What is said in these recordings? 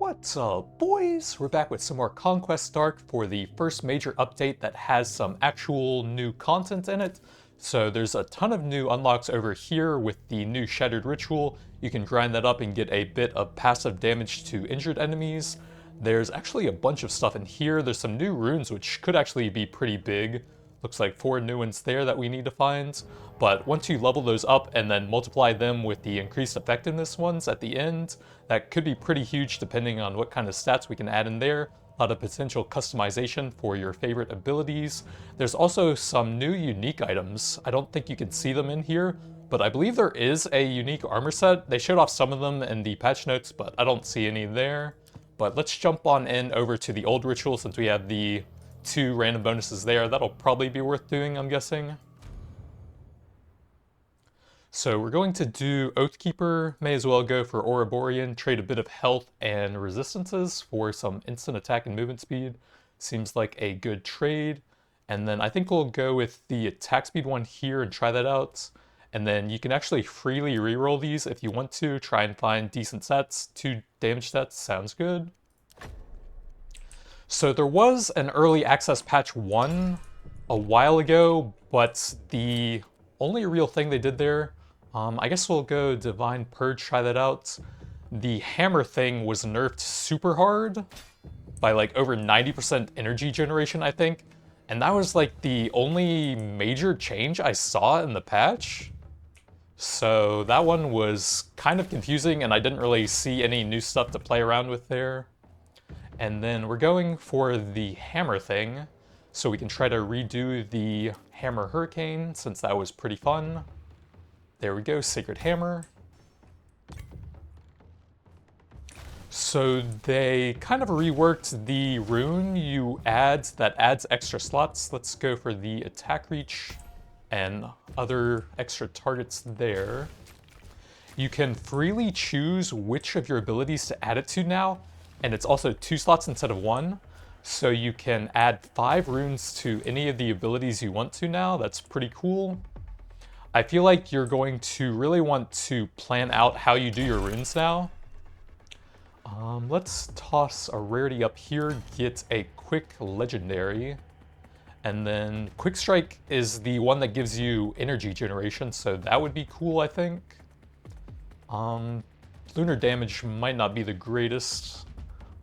What's up, boys? We're back with some more Conquest Dark for the first major update that has some actual new content in it. So there's a ton of new unlocks over here with the new Shattered Ritual. You can grind that up and get a bit of passive damage to injured enemies. There's actually a bunch of stuff in here. There's some new runes which could actually be pretty big. Looks like 4 new ones there that we need to find. But once you level those up and then multiply them with the increased effectiveness ones at the end, that could be pretty huge depending on what kind of stats we can add in there. A lot of potential customization for your favorite abilities. There's also some new unique items. I don't think you can see them in here, but I believe there is a unique armor set. They showed off some of them in the patch notes, but I don't see any there. But let's jump on in over to the old ritual since we have the 2 random bonuses there. That'll probably be worth doing, I'm guessing. So we're going to do Oathkeeper, may as well go for Ouroborean, trade a bit of health and resistances for some instant attack and movement speed. Seems like a good trade. And then I think we'll go with the attack speed one here and try that out. And then you can actually freely reroll these if you want to, try and find decent sets. 2 damage sets, sounds good. So there was an early access patch 1 a while ago, but the only real thing they did there, I guess we'll go Divine Purge, try that out. The hammer thing was nerfed super hard by like over 90% energy generation, I think. And that was like the only major change I saw in the patch. So that one was kind of confusing and I didn't really see any new stuff to play around with there. And then we're going for the hammer thing, so we can try to redo the Hammer Hurricane, since that was pretty fun. There we go, Sacred Hammer. So they kind of reworked the rune you add that adds extra slots. Let's go for the attack reach and other extra targets there. You can freely choose which of your abilities to add it to now, and it's also 2 slots instead of 1. So you can add 5 runes to any of the abilities you want to now. That's pretty cool. I feel like you're going to really want to plan out how you do your runes now. Let's toss a rarity up here, get a quick legendary. And then Quick Strike is the one that gives you energy generation, so that would be cool, I think. Lunar damage might not be the greatest,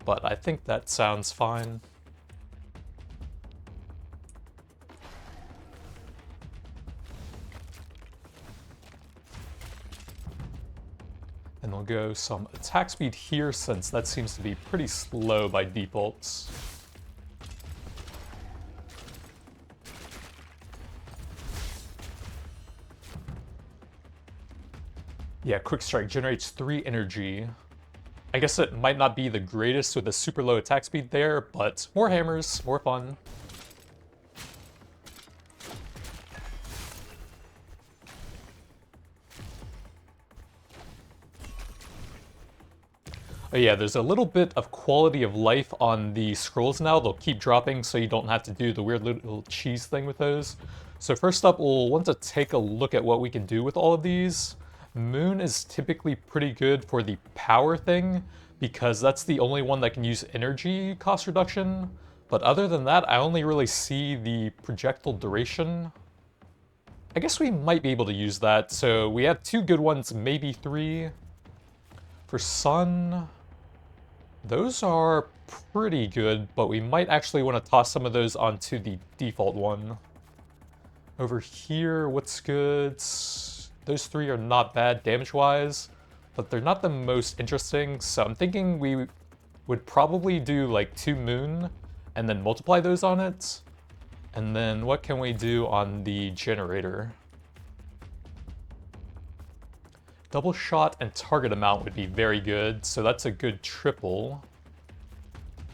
but I think that sounds fine. And we'll go some attack speed here since that seems to be pretty slow by default. Yeah, Quick Strike generates 3 energy. I guess it might not be the greatest with a super low attack speed there, but more hammers, more fun. Oh yeah, there's a little bit of quality of life on the scrolls now. They'll keep dropping so you don't have to do the weird little cheese thing with those. So first up, we'll want to take a look at what we can do with all of these. Moon is typically pretty good for the power thing, because that's the only one that can use energy cost reduction. But other than that, I only really see the projectile duration. I guess we might be able to use that. So we have 2 good ones, maybe 3. For Sun, those are pretty good, but we might actually want to toss some of those onto the default one. Over here, what's good? Those 3 are not bad damage-wise, but they're not the most interesting, so I'm thinking we would probably do like 2 Moon and then multiply those on it. And then what can we do on the generator? Double shot and target amount would be very good, so that's a good triple.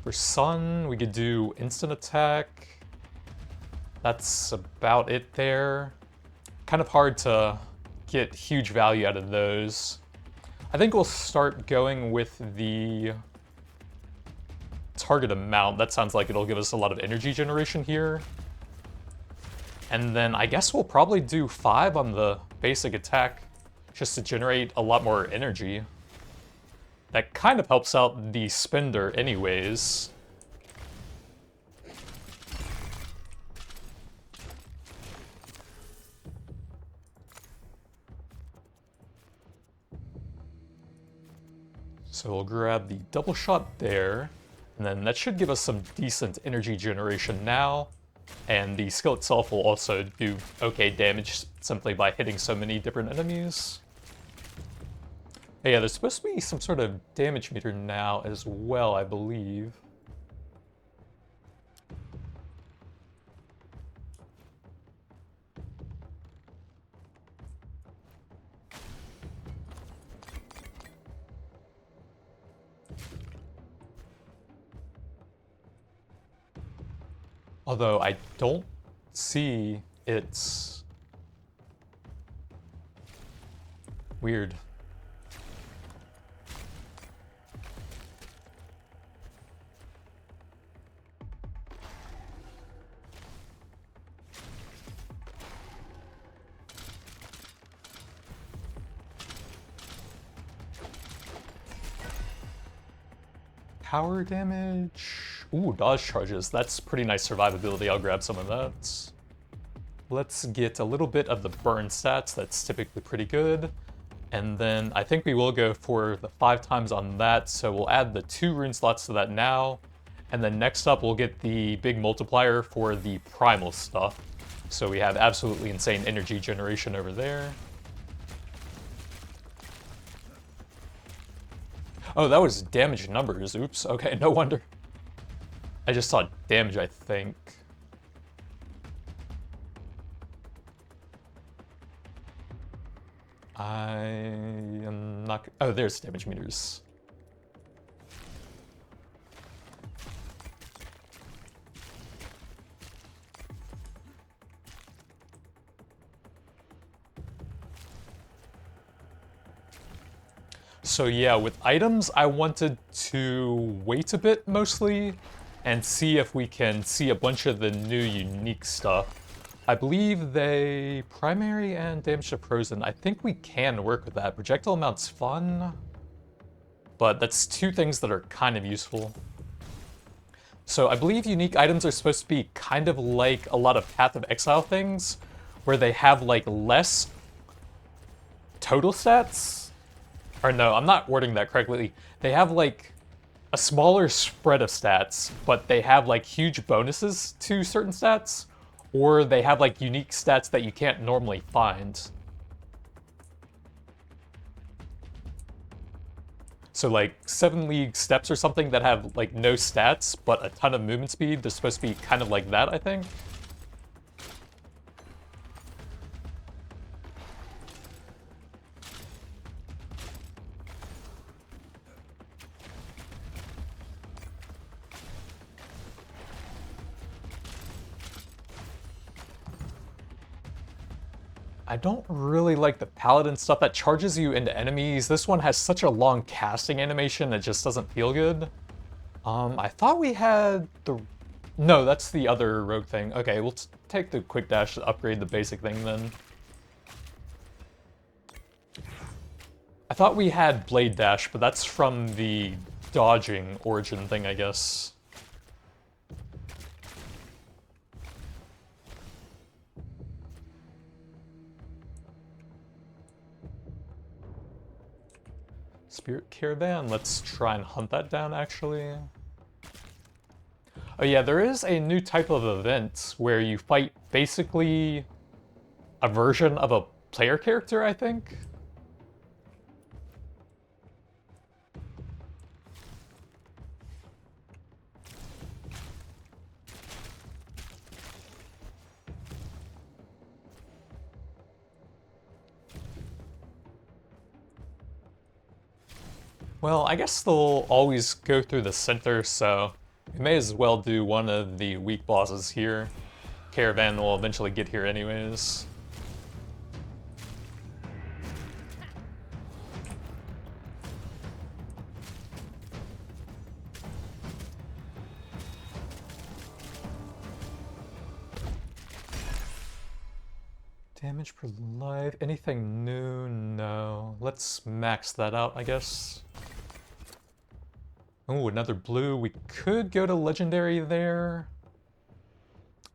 For Sun, we could do instant attack. That's about it there. Kind of hard to get huge value out of those. I think we'll start going with the target amount. That sounds like it'll give us a lot of energy generation here. And then I guess we'll probably do 5 on the basic attack just to generate a lot more energy. that kind of helps out the spender anyways. So we'll grab the double shot there, and then that should give us some decent energy generation now, and the skill itself will also do okay damage simply by hitting so many different enemies. Yeah, there's supposed to be some sort of damage meter now as well, I believe. Although I don't see its... Weird. Power damage. Ooh, dodge charges. That's pretty nice survivability. I'll grab some of that. Let's get a little bit of the burn stats. That's typically pretty good. And then I think we will go for the 5 times on that. So we'll add the 2 rune slots to that now. And then next up, we'll get the big multiplier for the primal stuff. So we have absolutely insane energy generation over there. Oh, that was damage numbers. Oops. Okay, no wonder. I just saw damage, I think. I am not... Oh, there's damage meters. So yeah, with items, I wanted to wait a bit mostly and see if we can see a bunch of the new unique stuff. I believe they primary and damage to frozen. I think we can work with that. Projectile amount's fun, but that's 2 things that are kind of useful. So I believe unique items are supposed to be kind of like a lot of Path of Exile things, where they have like less total stats. Or no, I'm not wording that correctly. They have like a smaller spread of stats, but they have like huge bonuses to certain stats, or they have like unique stats that you can't normally find. So like 7 League Steps or something that have like no stats, but a ton of movement speed, they're supposed to be kind of like that, I think. I don't really like the paladin stuff that charges you into enemies. This one has such a long casting animation, it just doesn't feel good. I thought we had the... No, that's the other rogue thing. Okay, we'll take the quick dash to upgrade the basic thing then. I thought we had blade dash, but that's from the dodging origin thing, I guess. Spirit Caravan, let's try and hunt that down, actually. Oh yeah, there is a new type of event where you fight basically a version of a player character, I think? Well, I guess they'll always go through the center, so we may as well do one of the weak bosses here. Caravan will eventually get here anyways. Damage per life, anything new? No. Let's max that out, I guess. Oh, another blue. We could go to legendary there.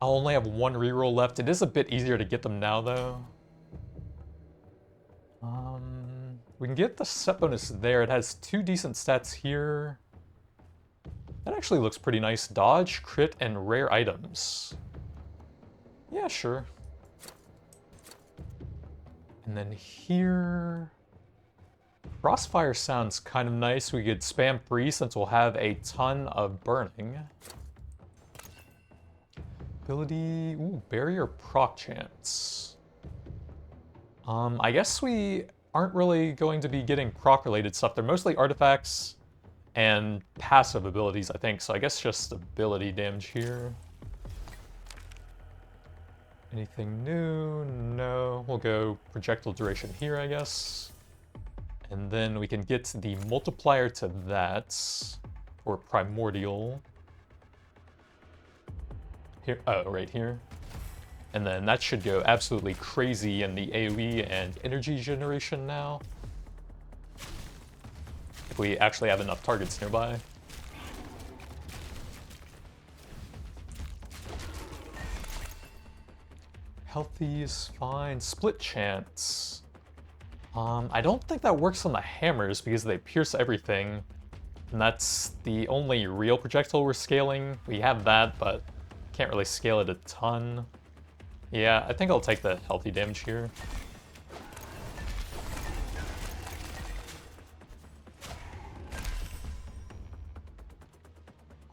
I'll only have one reroll left. It is a bit easier to get them now, though. We can get the set bonus there. It has 2 decent stats here. That actually looks pretty nice. Dodge, crit, and rare items. Yeah, sure. And then here... Crossfire sounds kind of nice. We could spam free since we'll have a ton of burning. Ability... Ooh, barrier proc chance. I guess we aren't really going to be getting proc-related stuff. They're mostly artifacts and passive abilities, I think. So I guess just ability damage here. Anything new? No. We'll go projectile duration here, I guess. And then we can get the multiplier to that, or primordial. Here, oh, right here. And then that should go absolutely crazy in the AoE and energy generation now. If we actually have enough targets nearby. Healthy is fine. Split chance. I don't think that works on the hammers because they pierce everything. And that's the only real projectile we're scaling. We have that, but can't really scale it a ton. Yeah, I think I'll take the healthy damage here.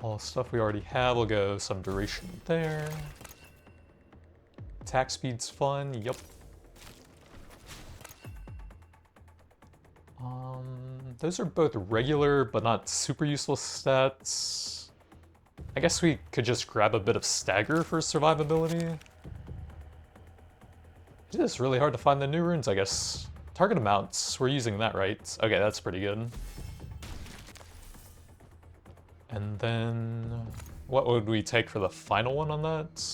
All stuff we already have, we'll go some duration there. Attack speed's fun, yep. Those are both regular, but not super useful stats. I guess we could just grab a bit of stagger for survivability. It is really hard to find the new runes, I guess. Target amounts, we're using that, right? Okay, that's pretty good. And then, what would we take for the final one on that?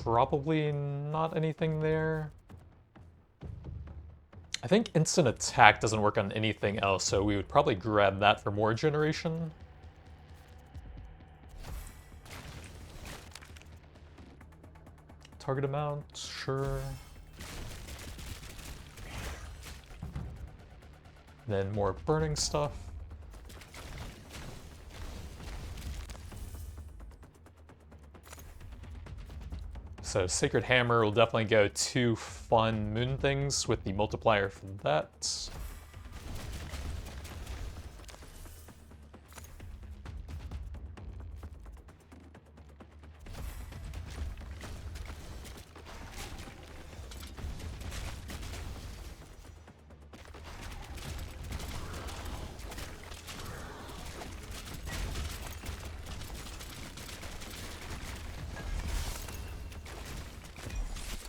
Probably not anything there. I think instant attack doesn't work on anything else, so we would probably grab that for more generation. Target amount, sure. Then more burning stuff. So Sacred Hammer will definitely go 2 fun moon things with the multiplier for that.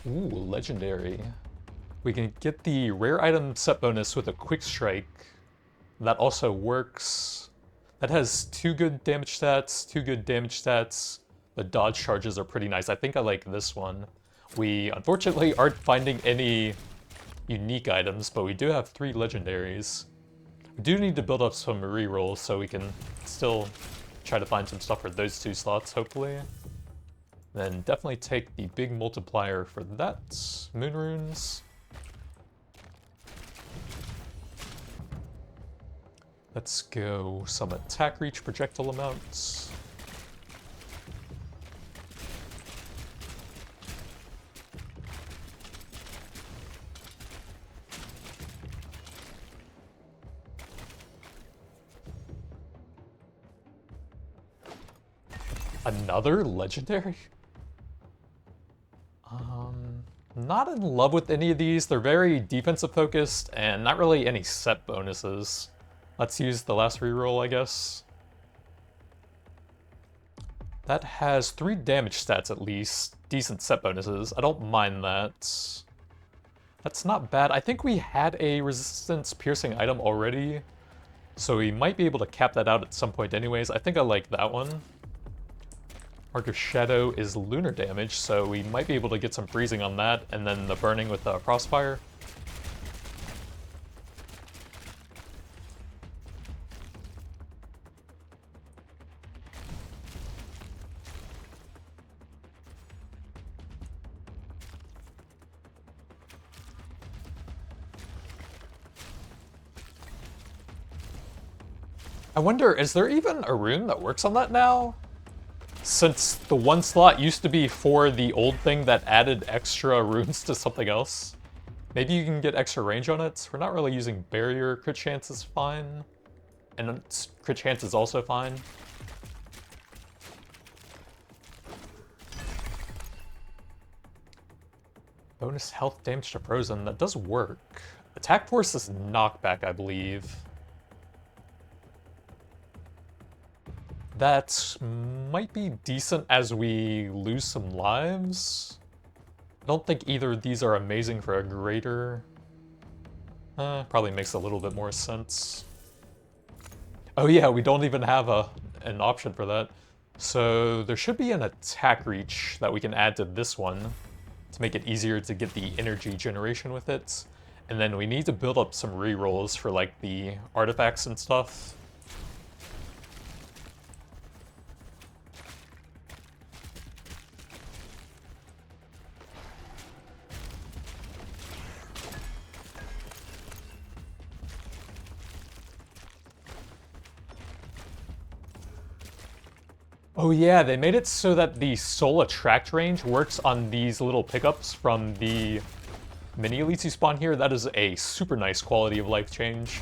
Ooh, legendary. We can get the rare item set bonus with a quick strike. That also works. That has 2 good damage stats, 2 good damage stats. The dodge charges are pretty nice. I think I like this one. We unfortunately aren't finding any unique items, but we do have 3 legendaries. We do need to build up some rerolls so we can still try to find some stuff for those 2 slots, hopefully. Then definitely take the big multiplier for that. Moon runes. Let's go some attack reach projectile amounts. Another legendary? Not in love with any of these. They're very defensive focused and not really any set bonuses. Let's use the last reroll, I guess. That has 3 damage stats at least. Decent set bonuses. I don't mind that. That's not bad. I think we had a resistance piercing item already, so we might be able to cap that out at some point anyways. I think I like that one. Mark of Shadow is lunar damage, so we might be able to get some freezing on that, and then the burning with the crossfire. I wonder, is there even a rune that works on that now? Since the one slot used to be for the old thing that added extra runes to something else. Maybe you can get extra range on it. We're not really using barrier. Crit chance is fine. And crit chance is also fine. Bonus health damage to frozen. That does work. Attack force is knockback, I believe. That might be decent as we lose some lives. I don't think either of these are amazing for a greater. Probably makes a little bit more sense. Oh yeah, we don't even have an option for that. So there should be an attack reach that we can add to this one to make it easier to get the energy generation with it. And then we need to build up some rerolls for like the artifacts and stuff. Oh yeah, they made it so that the soul attract range works on these little pickups from the mini elites you spawn here. That is a super nice quality of life change.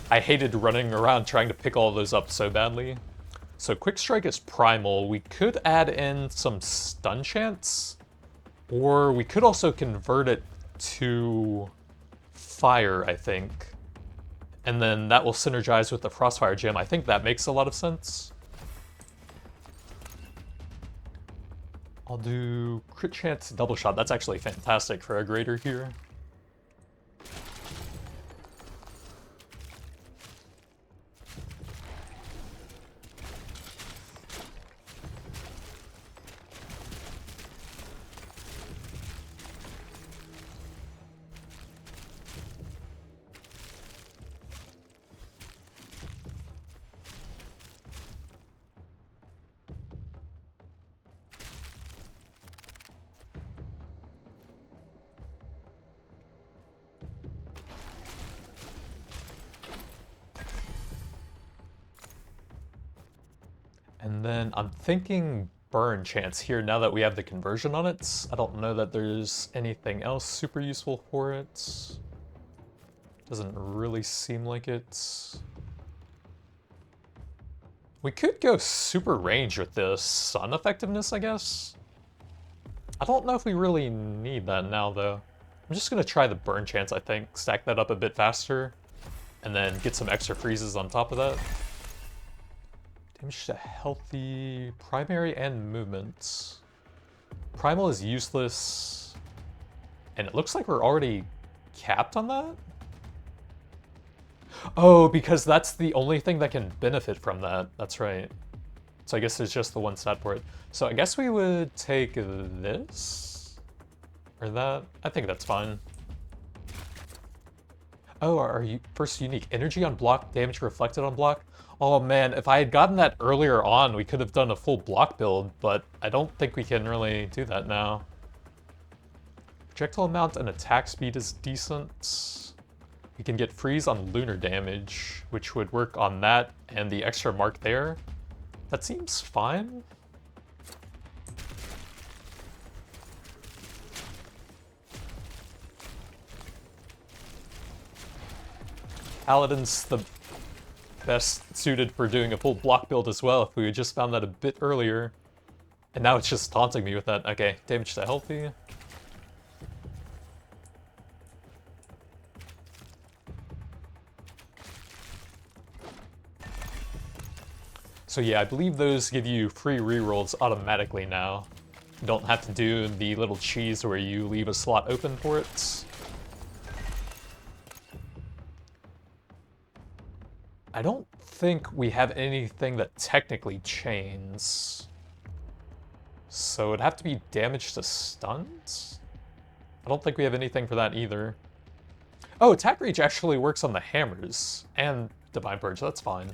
I hated running around trying to pick all those up so badly. So quick strike is primal. We could add in some stun chance, or we could also convert it to fire, I think. And then that will synergize with the Frostfire gem. I think that makes a lot of sense. I'll do crit chance double shot. That's actually fantastic for a greater here. And then I'm thinking burn chance here now that we have the conversion on it. I don't know that there's anything else super useful for it. Doesn't really seem like it. We could go super range with this sun effectiveness, I guess. I don't know if we really need that now, though. I'm just gonna try the burn chance, I think. Stack that up a bit faster, and then get some extra freezes on top of that. Damage to healthy, primary, and movement. Primal is useless, and it looks like we're already capped on that? Oh, because that's the only thing that can benefit from that. That's right. So I guess there's just the one stat for it. So I guess we would take this? Or that? I think that's fine. Oh, our first unique. Energy on block, damage reflected on block. Oh man, if I had gotten that earlier on, we could have done a full block build, but I don't think we can really do that now. Projectile amount and attack speed is decent. We can get freeze on lunar damage, which would work on that and the extra mark there. That seems fine. Paladin's the best suited for doing a full block build as well, if we had just found that a bit earlier. And now it's just taunting me with that. Okay, damage to healthy. So yeah, I believe those give you free rerolls automatically now. You don't have to do the little cheese where you leave a slot open for it. I don't think we have anything that technically chains. So it'd have to be damage to stuns? I don't think we have anything for that either. Oh, attack reach actually works on the hammers and Divine Purge, that's fine.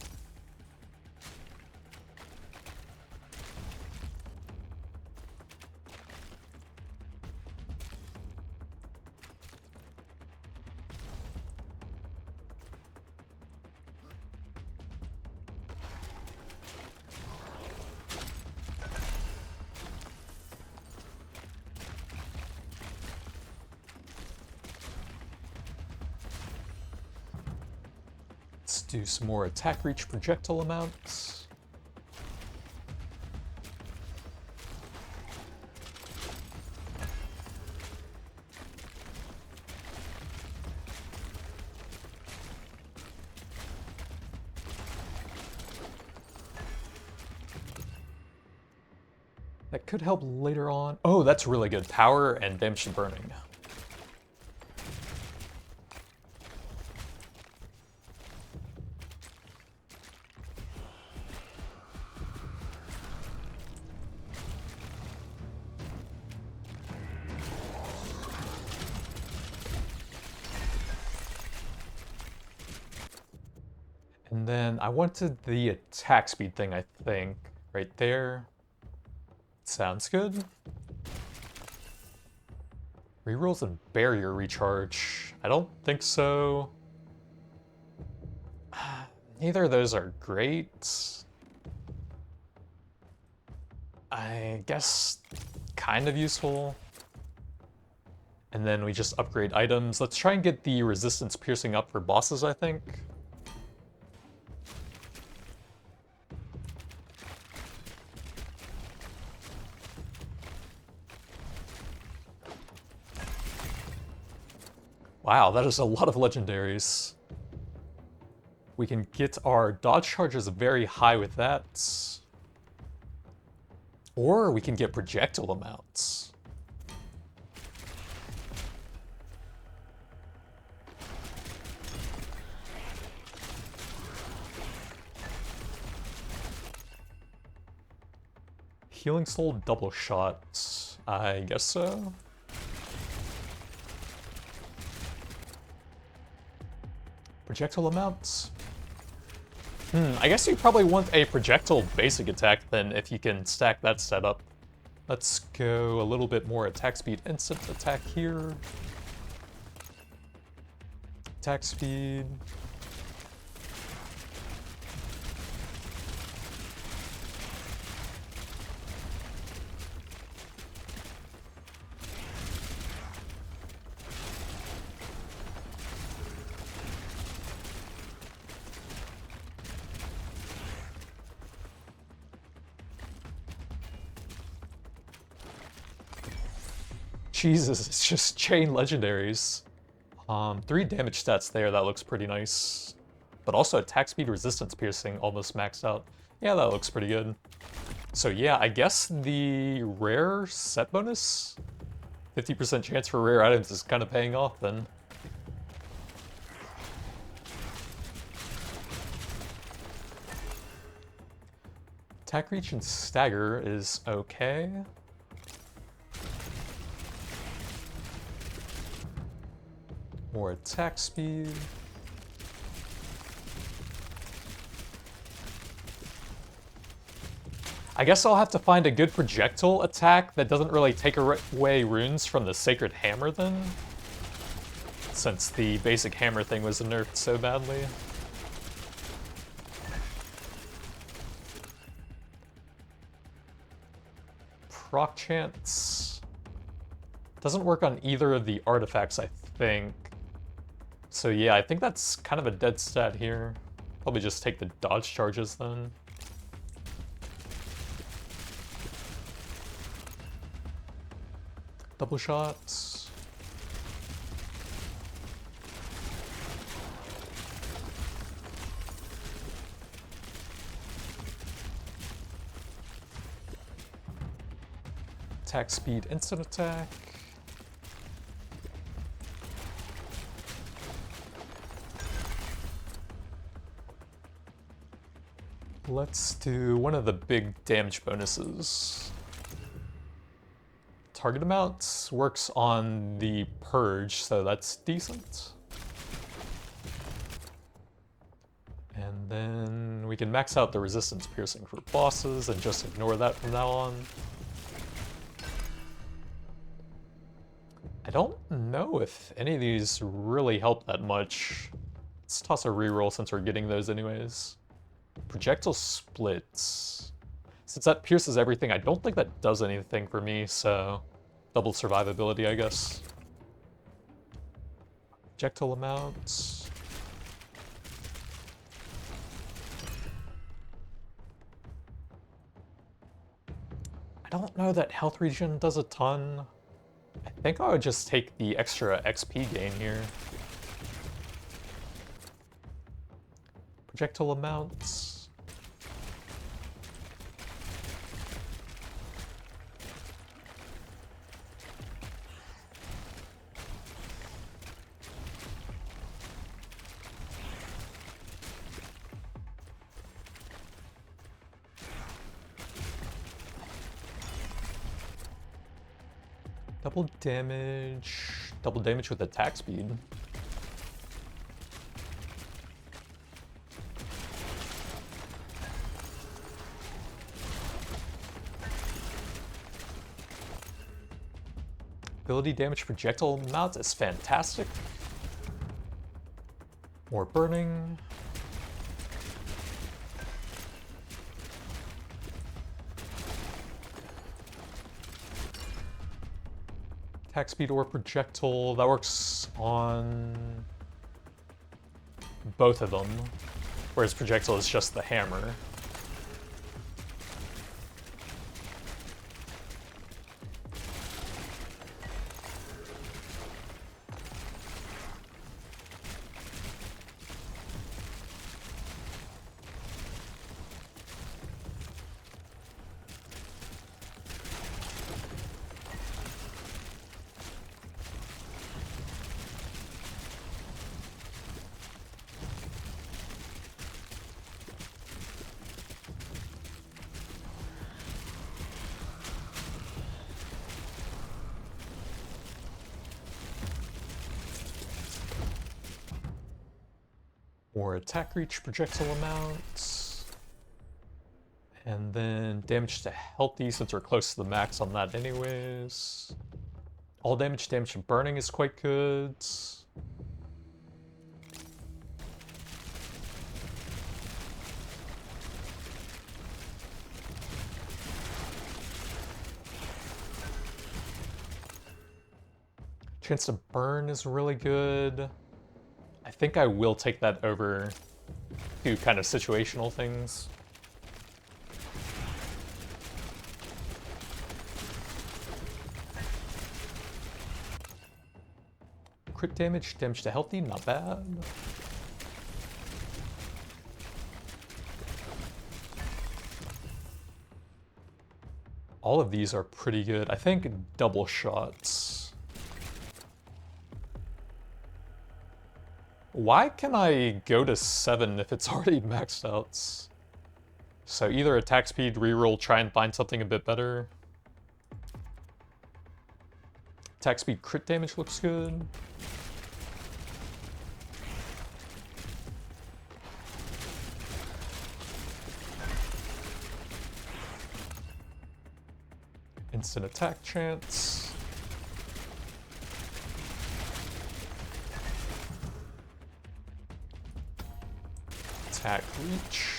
Let's do some more attack reach projectile amounts. That could help later on. Oh, that's really good. Power and damage to burning. And then I wanted the attack speed thing, I think, right there. Sounds good. Rerolls and barrier recharge. I don't think so. Neither of those are great. I guess kind of useful. And then we just upgrade items. Let's try and get the resistance piercing up for bosses, I think. Wow, that is a lot of legendaries. We can get our dodge charges very high with that. Or we can get projectile amounts. Healing Soul double shot. I guess so. Projectile amounts? I guess you probably want a projectile basic attack then if you can stack that setup. Let's go a little bit more attack speed instant attack here. Attack speed. Jesus, it's just chain legendaries. 3 damage stats there, that looks pretty nice. But also attack speed resistance piercing almost maxed out. Yeah, that looks pretty good. So yeah, I guess the rare set bonus, 50% chance for rare items is kind of paying off then. Attack reach and stagger is okay. More attack speed. I guess I'll have to find a good projectile attack that doesn't really take away runes from the Sacred Hammer then, since the basic hammer thing was nerfed so badly. Proc chance doesn't work on either of the artifacts, I think. So yeah, I think that's kind of a dead stat here. Probably just take the dodge charges then. Double shots. Attack speed, instant attack. Let's do one of the big damage bonuses. Target amount works on the purge, so that's decent. And then we can max out the resistance piercing for bosses and just ignore that from now on. I don't know if any of these really help that much. Let's toss a reroll since we're getting those anyways. Projectile splits. Since that pierces everything, I don't think that does anything for me, so double survivability, I guess. Projectile amounts. don't know that health regen does a ton. I think I would just take the extra XP gain here. Projectile amounts. Double damage with attack speed. Ability damage projectile amount is fantastic. More burning. Attack speed or projectile, that works on both of them, whereas projectile is just the hammer. More attack reach projectile amounts. And then damage to healthy since we're close to the max on that anyways. All damage to burning is quite good. Chance to burn is really good. I think I will take that over to kind of situational things. Crit damage, damage to healthy, not bad. All of these are pretty good. I think double shots. Why can I go to 7 if it's already maxed out? So either attack speed, reroll, try and find something a bit better. Attack speed, crit damage looks good. Instant attack chance. Attack reach.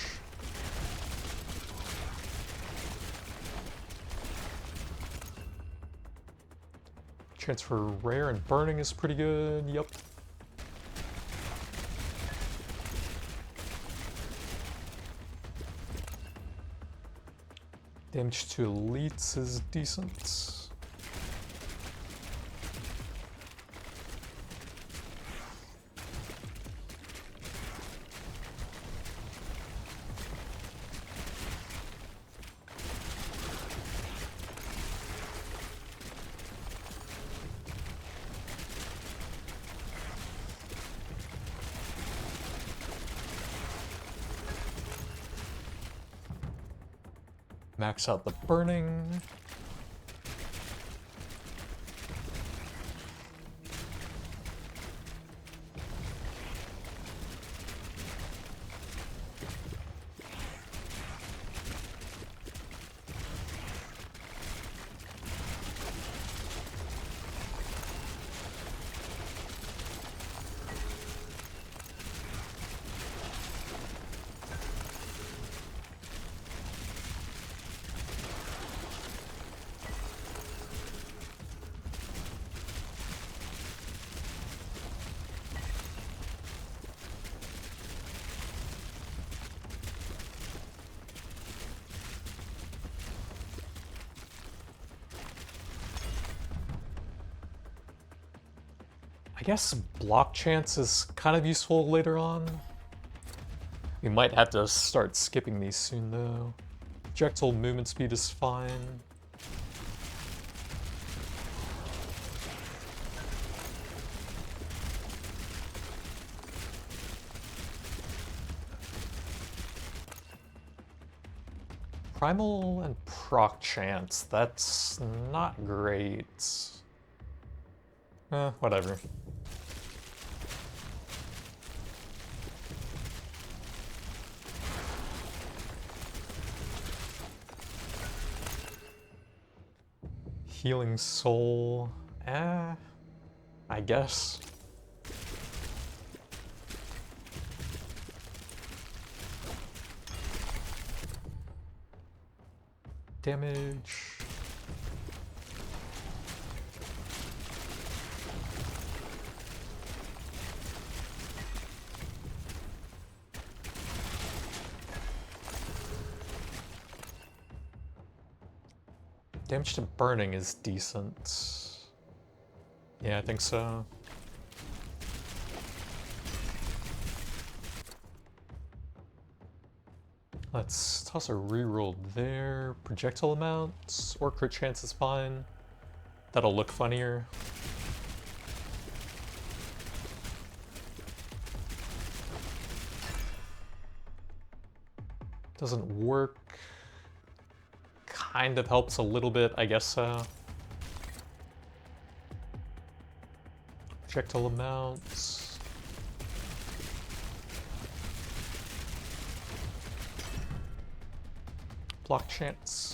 Chance for rare and burning is pretty good, yep. Damage to elites is decent. Max out the burning. I guess block chance is kind of useful later on. We might have to start skipping these soon though. Projectile movement speed is fine. Primal and proc chance, that's not great. Whatever. Healing soul, I guess. Damage. Damage to burning is decent. Yeah, I think so. Let's toss a reroll there. Projectile amounts or crit chance is fine. That'll look funnier. Doesn't work. Kind of helps a little bit, I guess so. Projectile amounts. Block chance.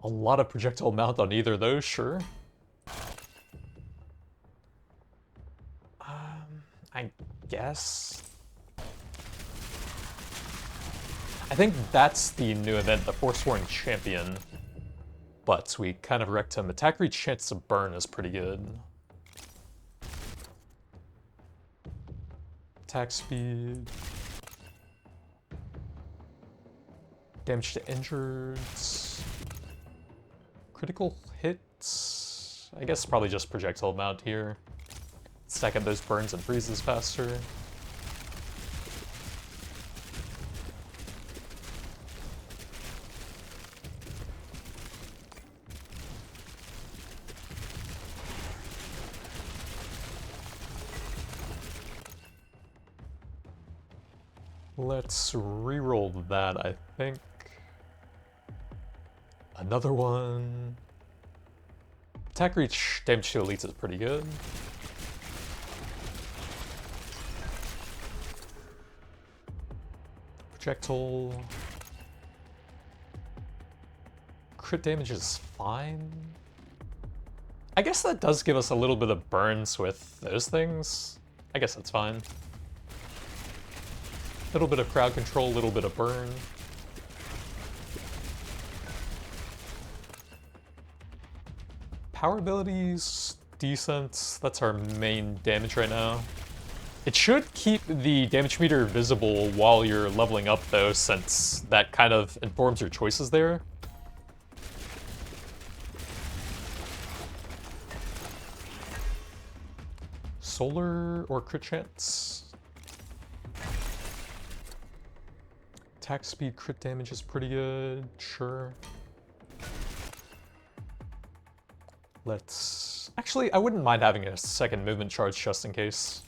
A lot of projectile amount on either of those, sure. I guess. I think that's the new event, the Forsworn Champion. But we kind of wrecked him. Attack reach chance to burn is pretty good. Attack speed. Damage to injureds. Critical hits. I guess probably just projectile amount here. Stack up those burns and freezes faster. Let's reroll that, I think. Another one. Attack reach damage to elites is pretty good. Projectile. Crit damage is fine. I guess that does give us a little bit of burns with those things. I guess that's fine. Little bit of crowd control, little bit of burn. Power abilities, decent. That's our main damage right now. It should keep the damage meter visible while you're leveling up though, since that kind of informs your choices there. Solar or crit chance? Attack speed, crit damage is pretty good, sure. Let's... Actually, I wouldn't mind having a second movement charge just in case.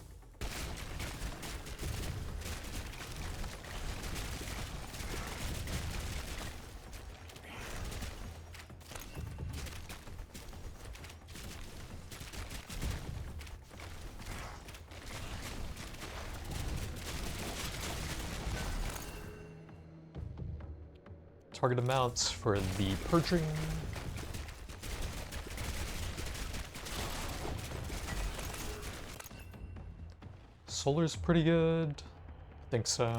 Target amounts for the purging. Solar's pretty good. I think so.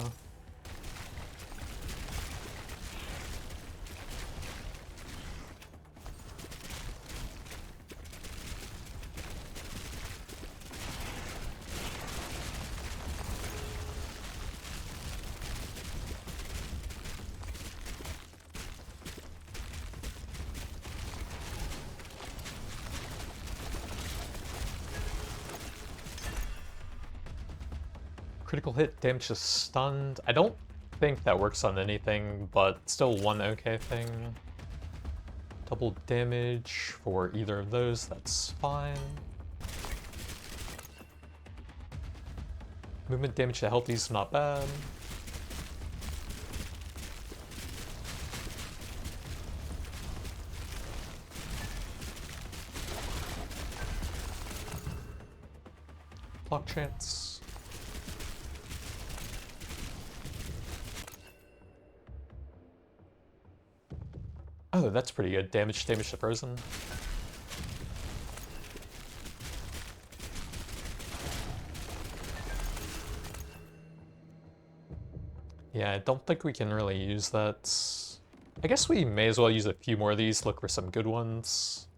Critical hit, damage to stunned. I don't think that works on anything, but still one okay thing. Double damage for either of those, that's fine. Movement damage to healthy's not bad. Block chance. Oh, that's pretty good. Damage to frozen. Yeah, I don't think we can really use that. I guess we may as well use a few more of these, look for some good ones.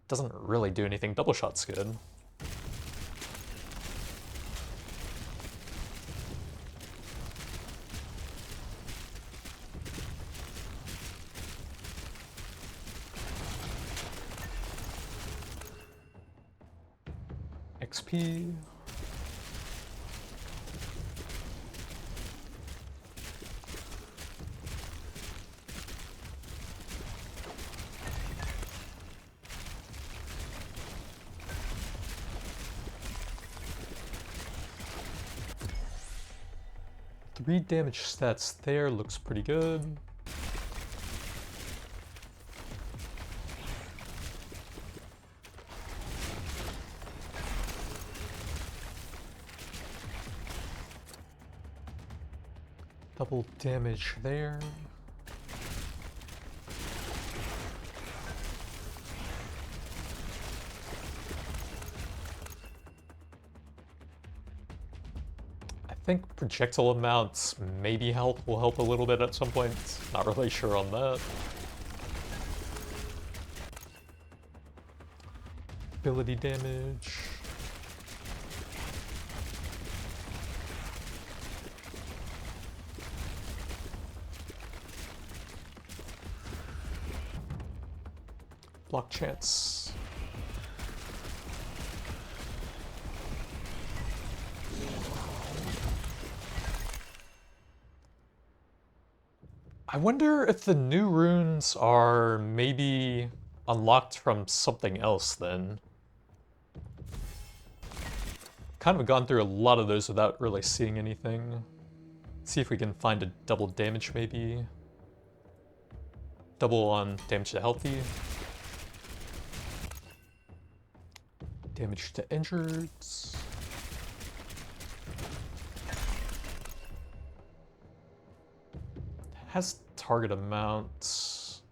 Doesn't really do anything. Double shot's good. XP. Three damage stats there, looks pretty good. Double damage there. I think projectile amounts, maybe health will help a little bit at some point. Not really sure on that. Ability damage. Block chance. I wonder if the new runes are maybe unlocked from something else then. Kind of gone through a lot of those without really seeing anything. See if we can find a double damage maybe. Double on damage to healthy. Damage to injureds. Has target amounts.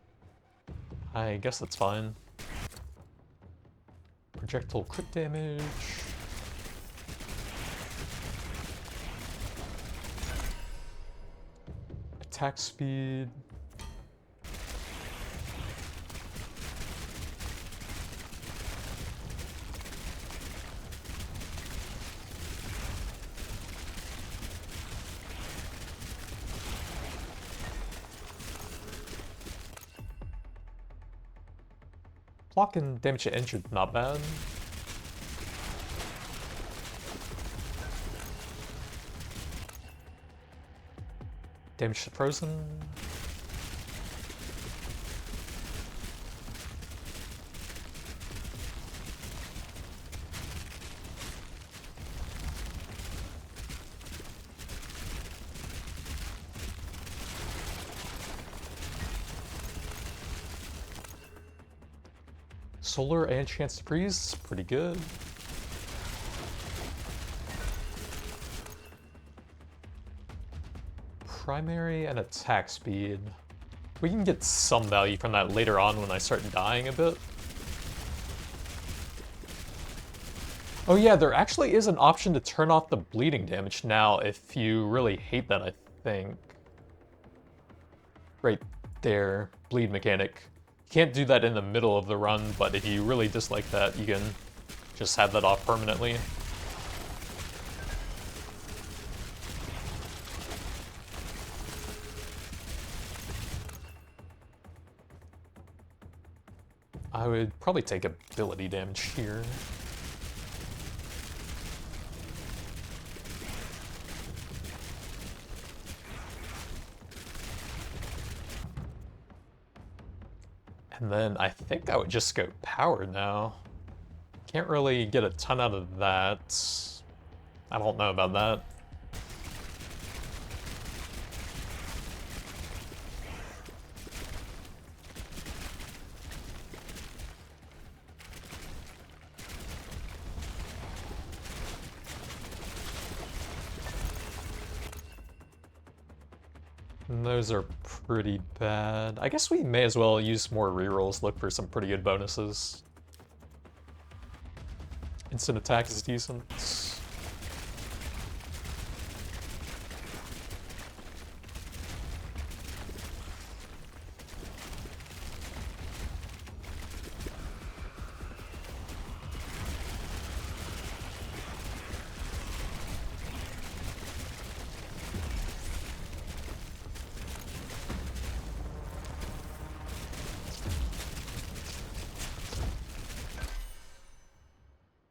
I guess that's fine. Projectile crit damage. Attack speed. Block and damage to injured, not bad. Damage to frozen. Solar and chance to freeze, pretty good. Primary and attack speed. We can get some value from that later on when I start dying a bit. Oh yeah, there actually is an option to turn off the bleeding damage now if you really hate that, I think. Right there, bleed mechanic. You can't do that in the middle of the run, but if you really dislike that, you can just have that off permanently. I would probably take ability damage here. And then I think I would just go power now. Can't really get a ton out of that. I don't know about that. And those are pretty bad. I guess we may as well use more rerolls, look for some pretty good bonuses. Instant attack is decent.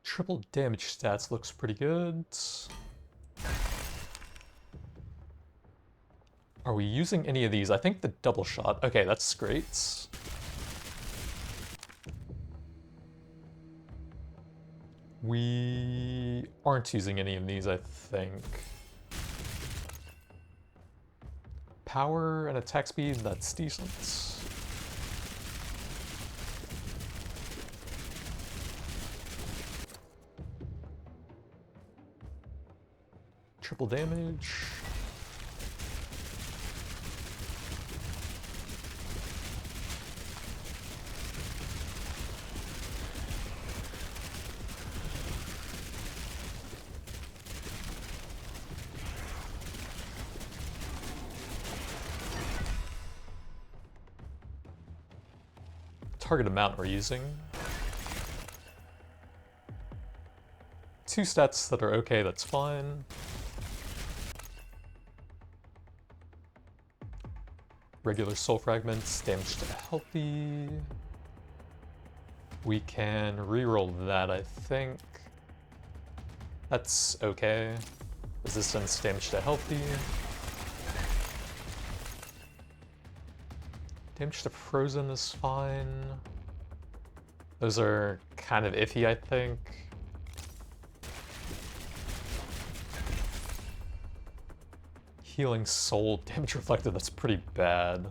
Triple damage stats looks pretty good. Are we using any of these? I think the double shot. Okay, that's great. We aren't using any of these, I think. Power and attack speed, that's decent. Triple damage. Target amount we're using. 2 stats that are okay, that's fine. Regular soul fragments, damage to healthy. We can reroll that, I think. That's okay. Resistance, damage to healthy. Damage to frozen is fine. Those are kind of iffy, I think. Healing soul, damage reflected, that's pretty bad.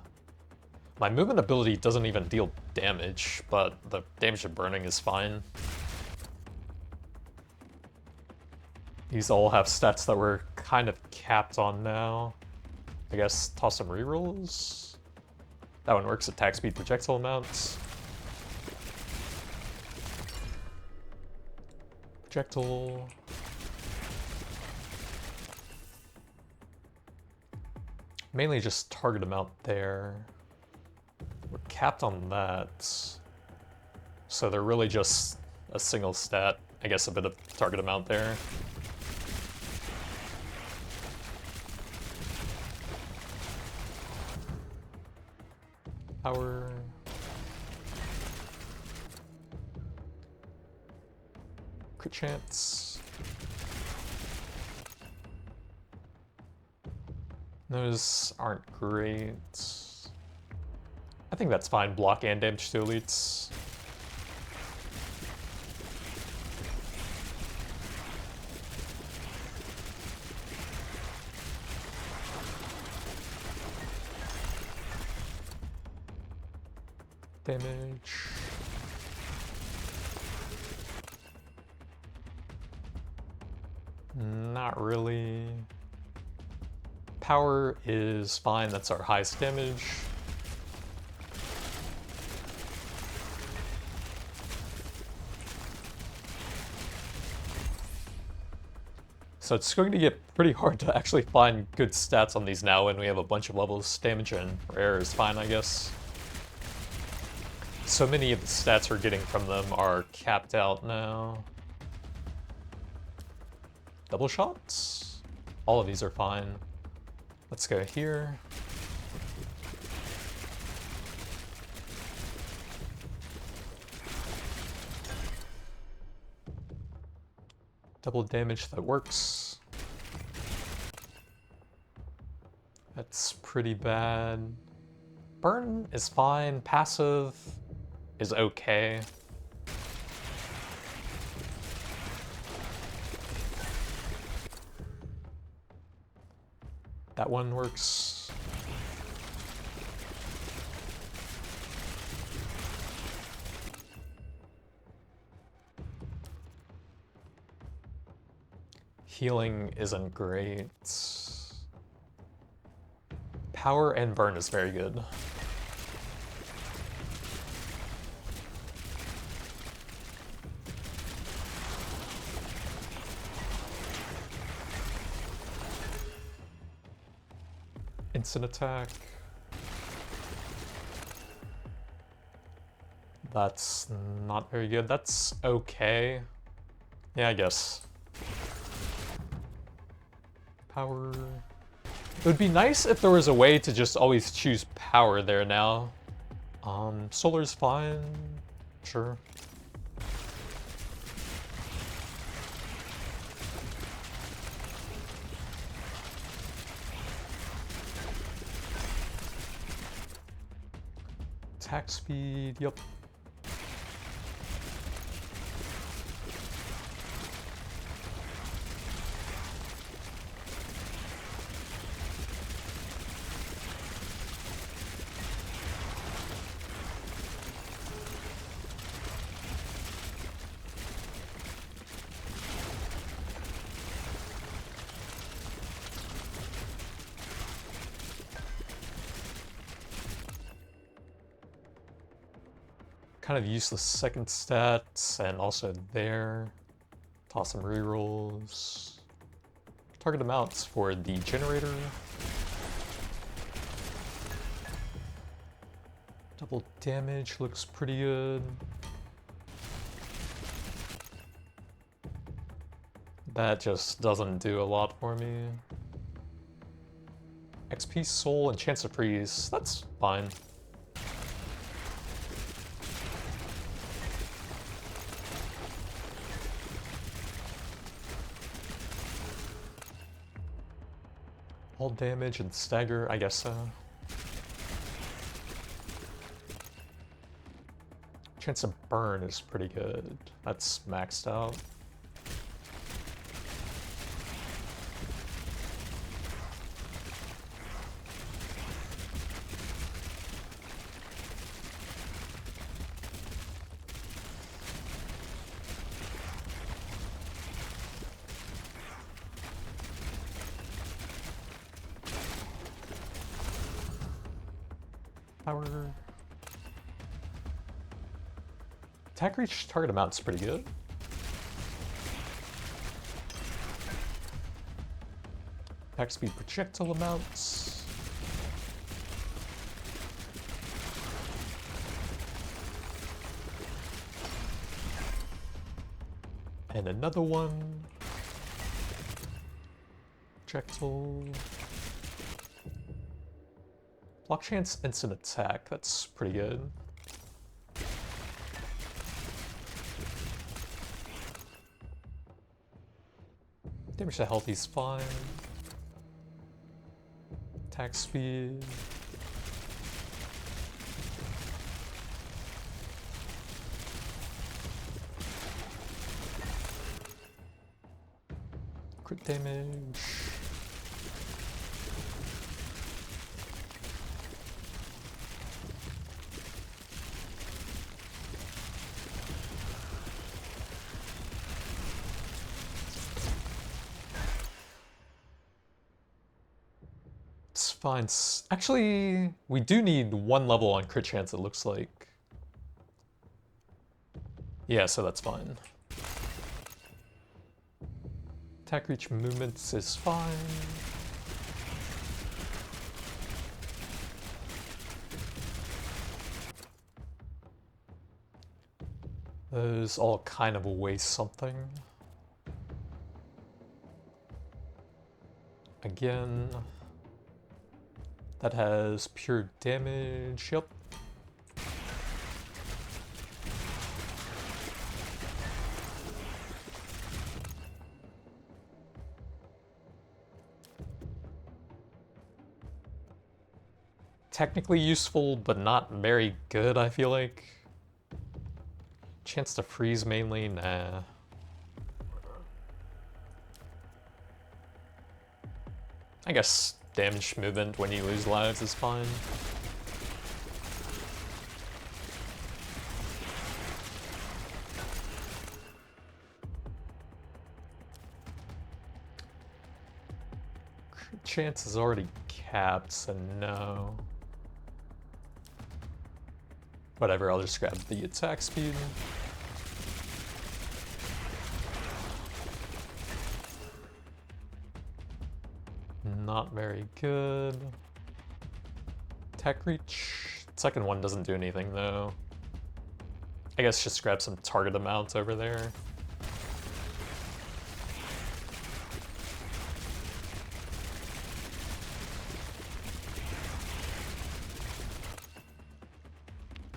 My movement ability doesn't even deal damage, but the damage to burning is fine. These all have stats that we're kind of capped on now. I guess toss some rerolls. That one works, attack speed, projectile amounts. Projectile. Mainly just target amount there. We're capped on that. So they're really just a single stat. I guess a bit of target amount there. Power. Crit chance. Those aren't great. I think that's fine. Block and damage to elites. Damage. Not really. Power is fine, that's our highest damage. So it's going to get pretty hard to actually find good stats on these now when we have a bunch of levels. Damage and rare is fine, I guess. So many of the stats we're getting from them are capped out now. Double shots? All of these are fine. Let's go here. Double damage, that works. That's pretty bad. Burn is fine, passive. is okay. That one works. Healing isn't great. Power and burn is very good. Instant attack. That's not very good. That's okay. Yeah, I guess. Power. It would be nice if there was a way to just always choose power there now. Solar's fine. Sure. Attack speed, yep. Kind of useless second stats, and also there. Toss some rerolls. Target amounts for the generator. Double damage looks pretty good. That just doesn't do a lot for me. XP soul and chance to freeze, that's fine. All damage and stagger, I guess so. Chance to burn is pretty good. That's maxed out. Power. Attack reach target amount's pretty good. Attack speed projectile amounts. And another one. Projectile. Block chance instant attack, that's pretty good. Damage to healthy's fine. Attack speed. Crit damage. It's fine. Actually, we do need one level on crit chance, it looks like. Yeah, so that's fine. Attack reach movements is fine. Those all kind of waste something. Again, that has pure damage, yep. Technically useful, but not very good, I feel like. Chance to freeze mainly? Nah. I guess damage movement when you lose lives is fine. Chance is already capped, so no. Whatever, I'll just grab the attack speed. Not very good. Attack reach. Second one doesn't do anything though. I guess just grab some target amounts over there.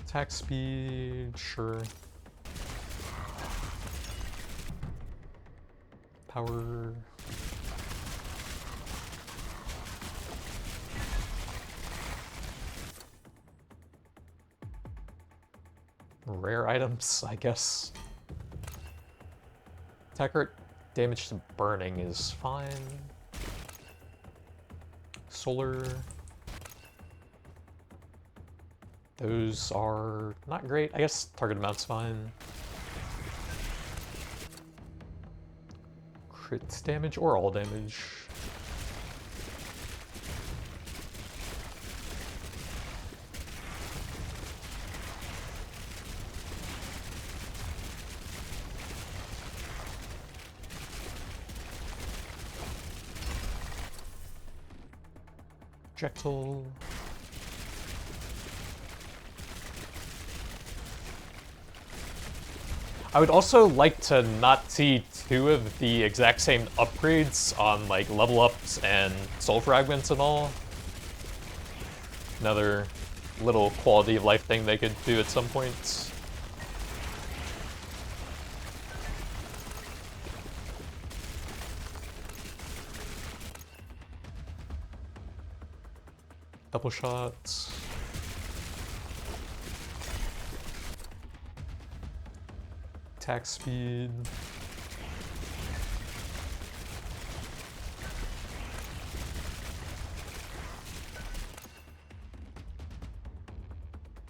Attack speed, sure. Power. Rare items, I guess. Attack rate damage to burning is fine. Solar. Those are not great. I guess target amount's fine. Crit damage or all damage. Projectile. I would also like to not see two of the exact same upgrades on like level ups and soul fragments and all. Another little quality of life thing they could do at some point. Double shots. Attack speed.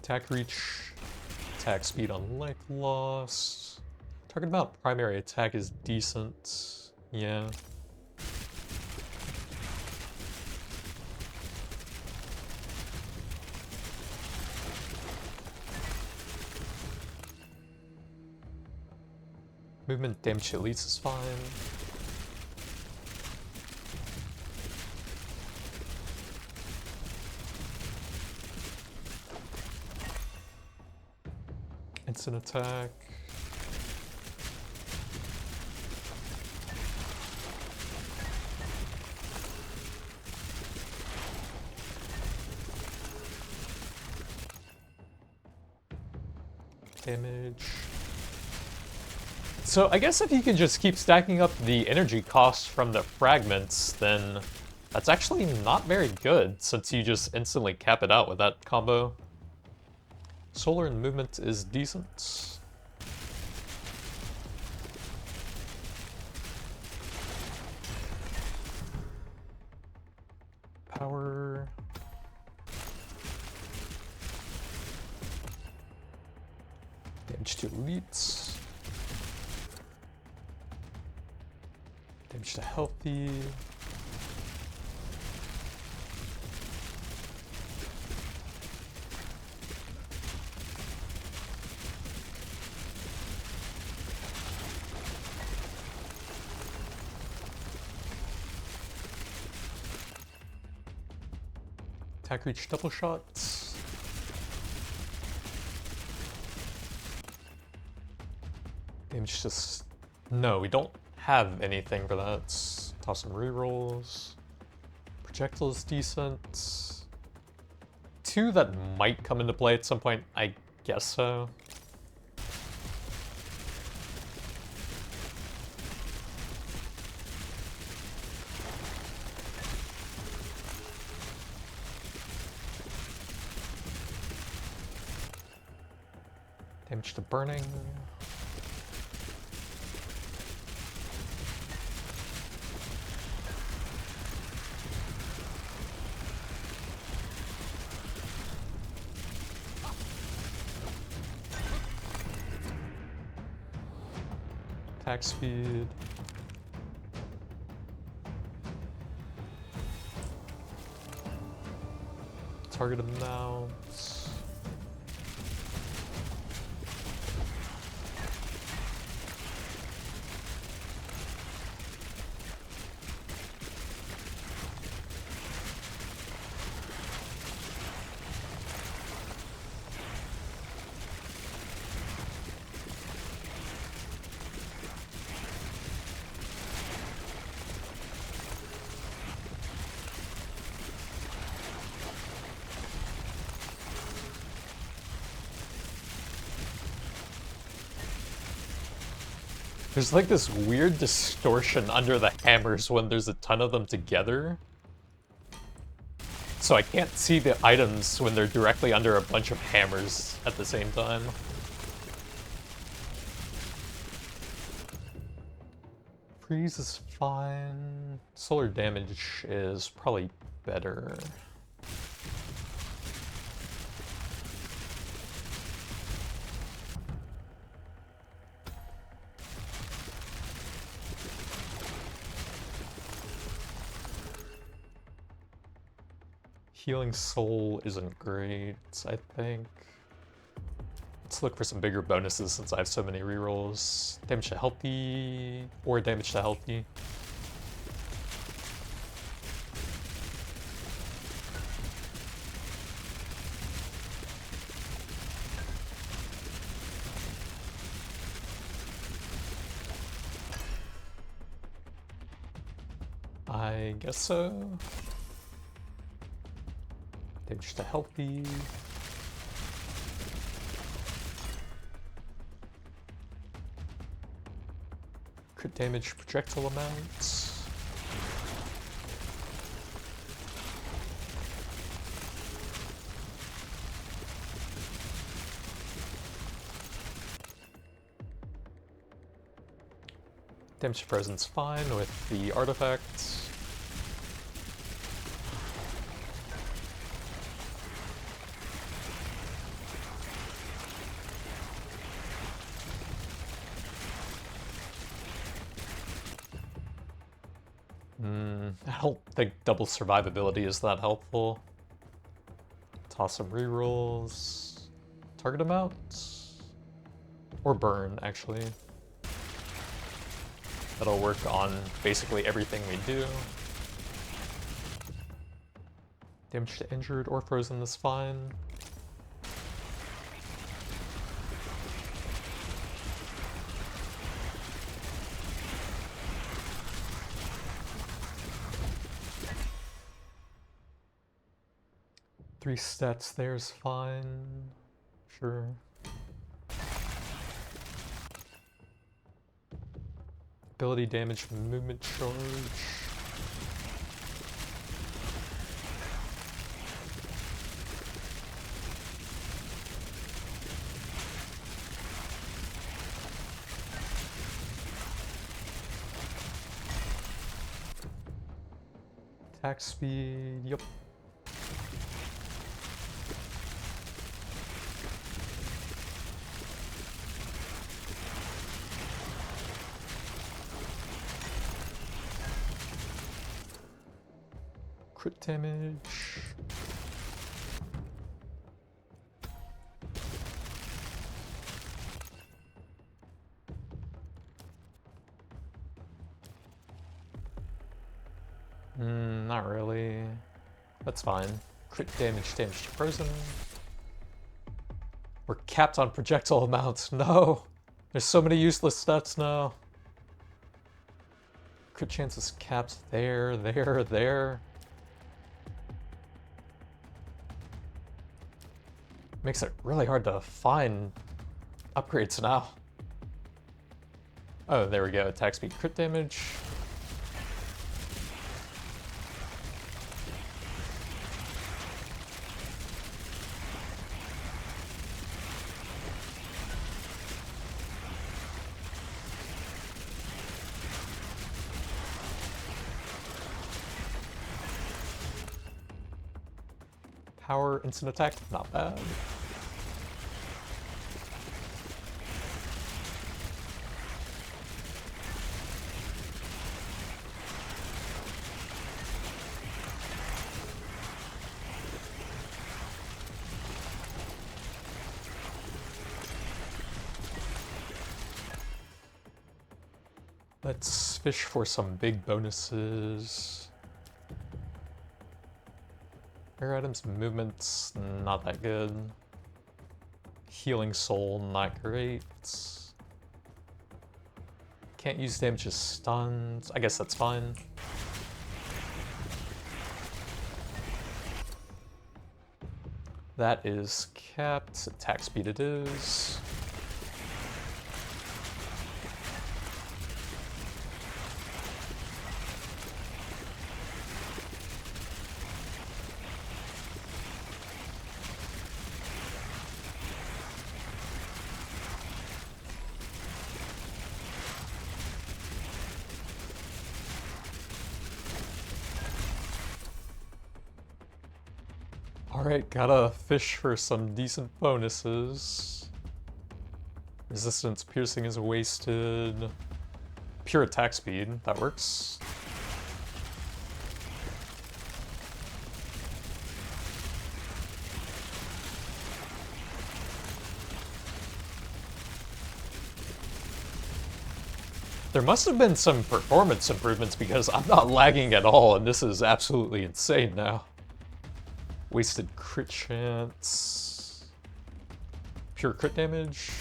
Attack reach. Attack speed on life loss. Talking about primary attack is decent. Yeah. Movement damage to elites is fine. Instant attack. Damage. So I guess if you can just keep stacking up the energy costs from the fragments, then that's actually not very good, since you just instantly cap it out with that combo. Solar and movement is decent. Power. Damage to elites. Damage to healthy. Attack reach double shots. Damage just... No, we don't have anything for that. Toss some rerolls. Projectile is decent. Two that might come into play at some point, I guess so. Damage to burning. attack speed. Target amounts. There's like this weird distortion under the hammers when there's a ton of them together. So I can't see the items when they're directly under a bunch of hammers at the same time. Freeze is fine. Solar damage is probably better. Healing Soul isn't great, I think. Let's look for some bigger bonuses since I have so many rerolls. Damage to healthy, or damage to healthy. I guess so. Damage to healthy. Crit damage projectile amounts. Damage to frozen's fine with the artifacts. I don't think double survivability is that helpful. Toss some rerolls. Target amount? Or burn, actually. That'll work on basically everything we do. Damage to injured or frozen is fine. Three stats there's fine. Sure. Ability damage, movement charge. Attack speed, yep. Crit damage. Not really. That's fine. Crit damage, damage to frozen. We're capped on projectile amounts. No! There's so many useless stats now. Crit chance is capped there, there. Makes it really hard to find upgrades now. Oh, there we go. Attack speed, crit damage. Power, instant attack, not bad. Let's fish for some big bonuses. Rare items, movements, not that good. Healing soul, not great. Can't use damage as stuns. I guess that's fine. That is capped. Attack speed it is. Alright, gotta fish for some decent bonuses. Resistance piercing is wasted. Pure attack speed, that works. There must have been some performance improvements because I'm not lagging at all and this is absolutely insane now. Wasted crit chance. Pure crit damage.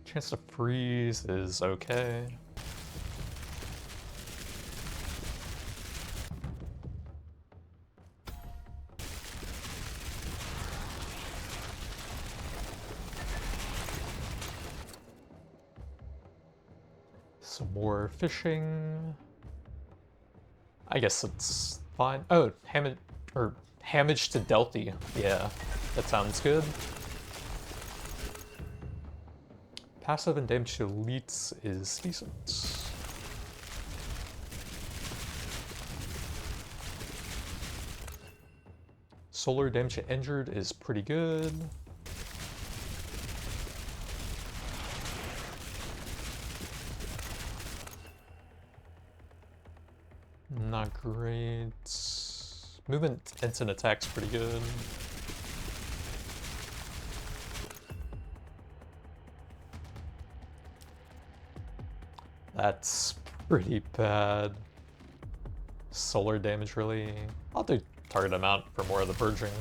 Chance to freeze is okay. Some more fishing. I guess it's fine. Oh, hamage to Delty. Yeah, that sounds good. Passive and damage to elites is decent. Solar damage to injured is pretty good. Not great. Movement, instant attack's pretty good. That's pretty bad. Solar damage, really. I'll do target amount for more of the purging.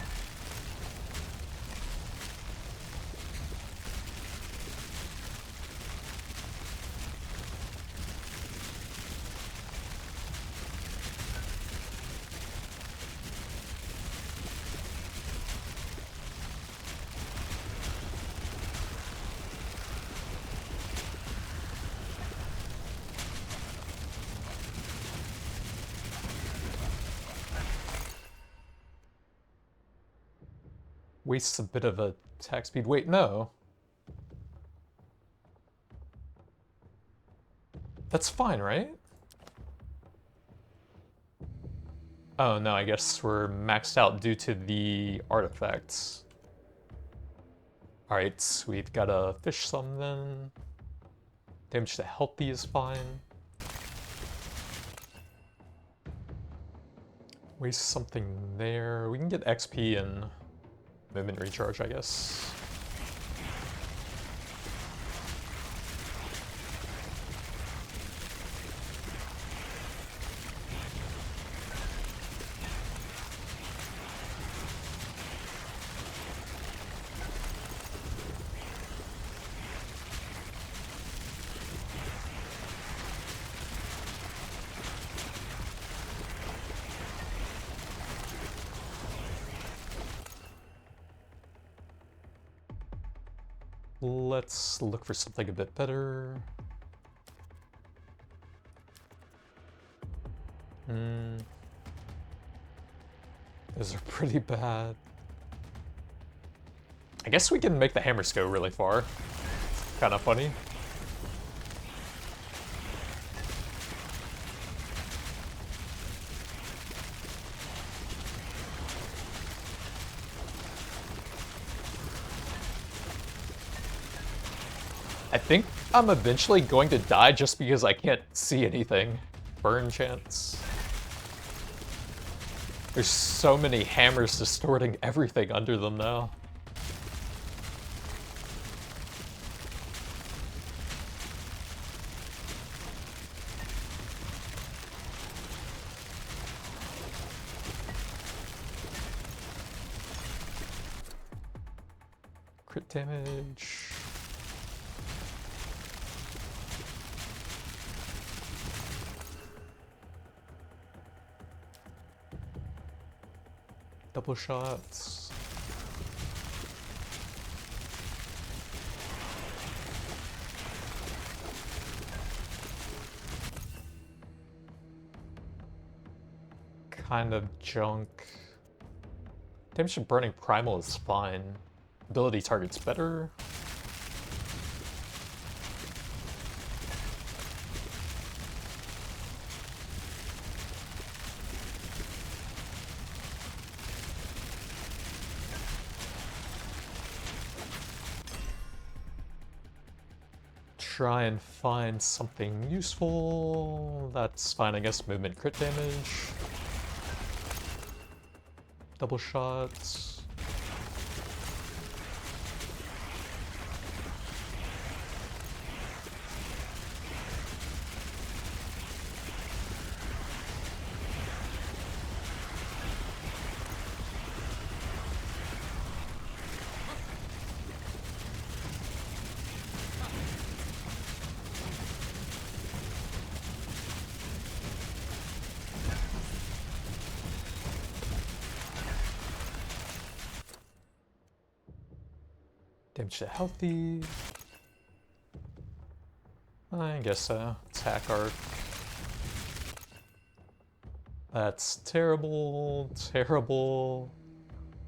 Wastes a bit of attack speed. Wait, no. That's fine, right? Oh no, I guess we're maxed out due to the artifacts. Alright, sweet. Gotta fish some then. Damage to healthy is fine. Waste something there. We can get XP and movement recharge, I guess. Let's look for something a bit better. Those are pretty bad. I guess we can make the hammers go really far. Kind of funny. I think I'm eventually going to die just because I can't see anything. Burn chance. There's so many hammers distorting everything under them now. Crit damage. Double shots. Kind of junk. Damage from burning primal is fine. Ability target's better. Try and find something useful. That's fine, I guess. Movement crit damage. Double shots. Damage to healthy. I guess so. Attack arc. That's terrible, terrible.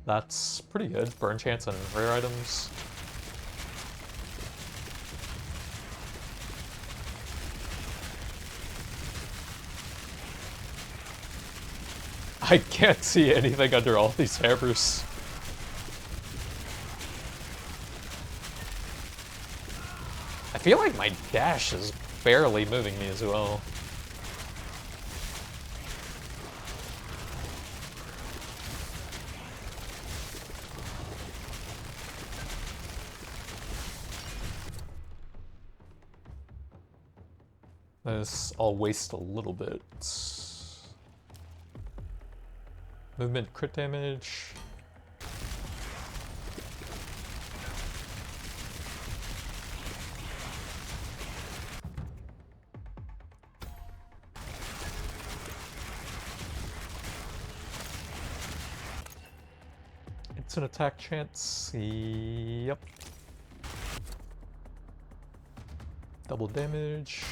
That's pretty good. Burn chance and rare items. I can't see anything under all these hammers. I feel like my dash is barely moving me as well. This, I'll waste a little bit. Movement crit damage. It's an attack chance. Yep. Double damage.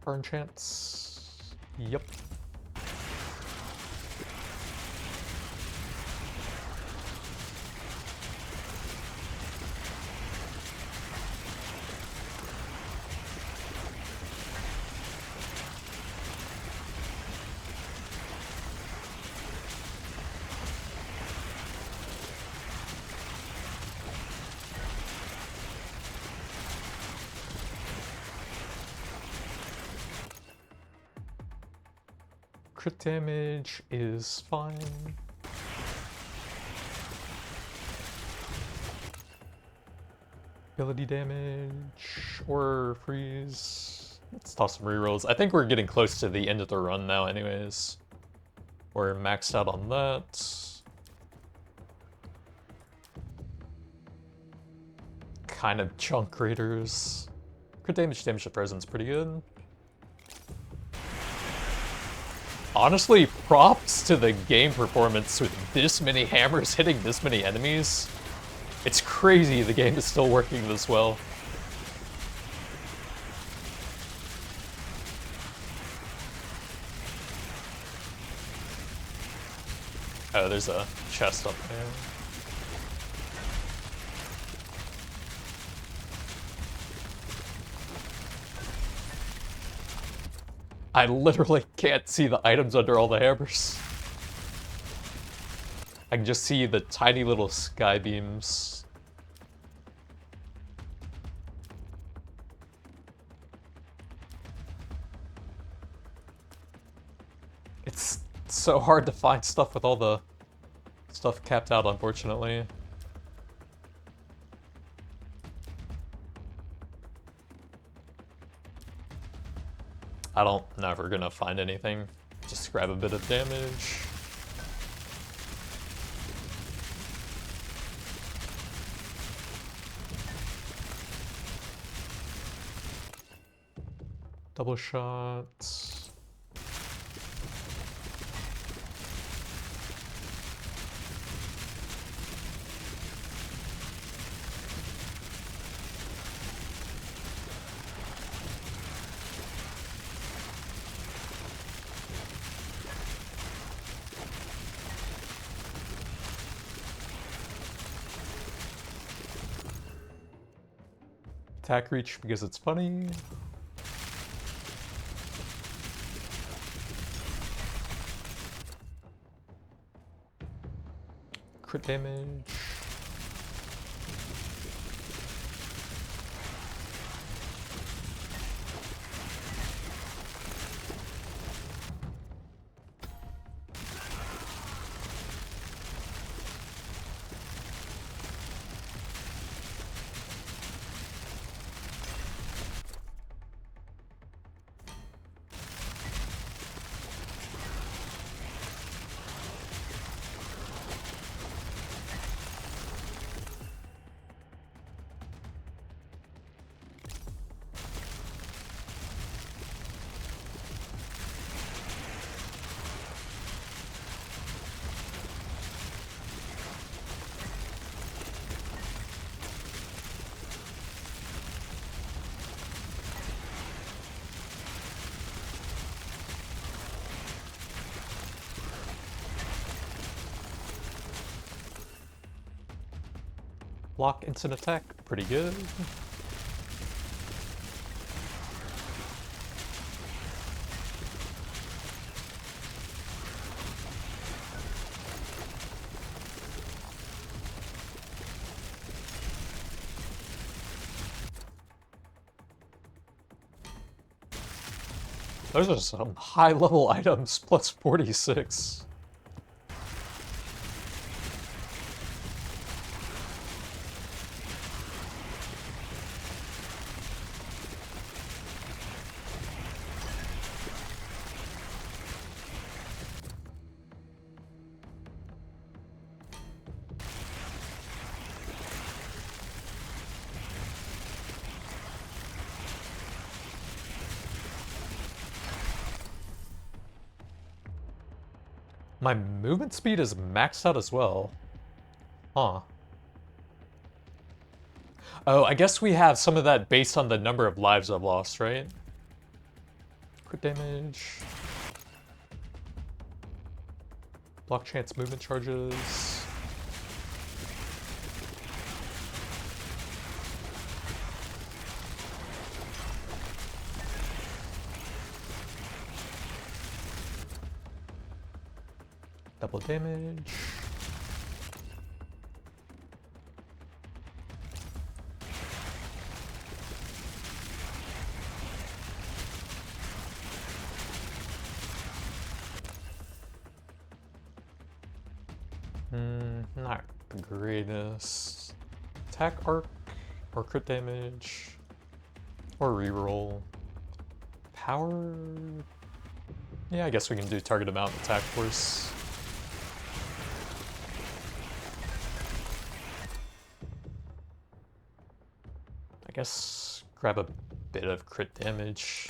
Burn chance. Yep. Crit damage is fine. Ability damage or freeze. Let's toss some rerolls. I think we're getting close to the end of the run now anyways. We're maxed out on that. Kind of junk raiders. Crit damage to present's pretty good. Honestly, props to the game performance with this many hammers hitting this many enemies. It's crazy the game is still working this well. Oh, there's a chest up there. I literally can't see the items under all the hammers. I can just see the tiny little sky beams. It's so hard to find stuff with all the stuff capped out, unfortunately. I don't never gonna find anything. Just grab a bit of damage. Double shot. Attack reach because it's funny. Crit damage. Block instant attack, pretty good. Those are some high-level items, plus 46. My movement speed is maxed out as well. Huh. Oh, I guess we have some of that based on the number of lives I've lost, right? Crit damage. Block chance movement charges. Double damage. Not the greatest. Attack arc, or crit damage, or reroll. Power? Yeah, I guess we can do target amount attack force. I guess grab a bit of crit damage.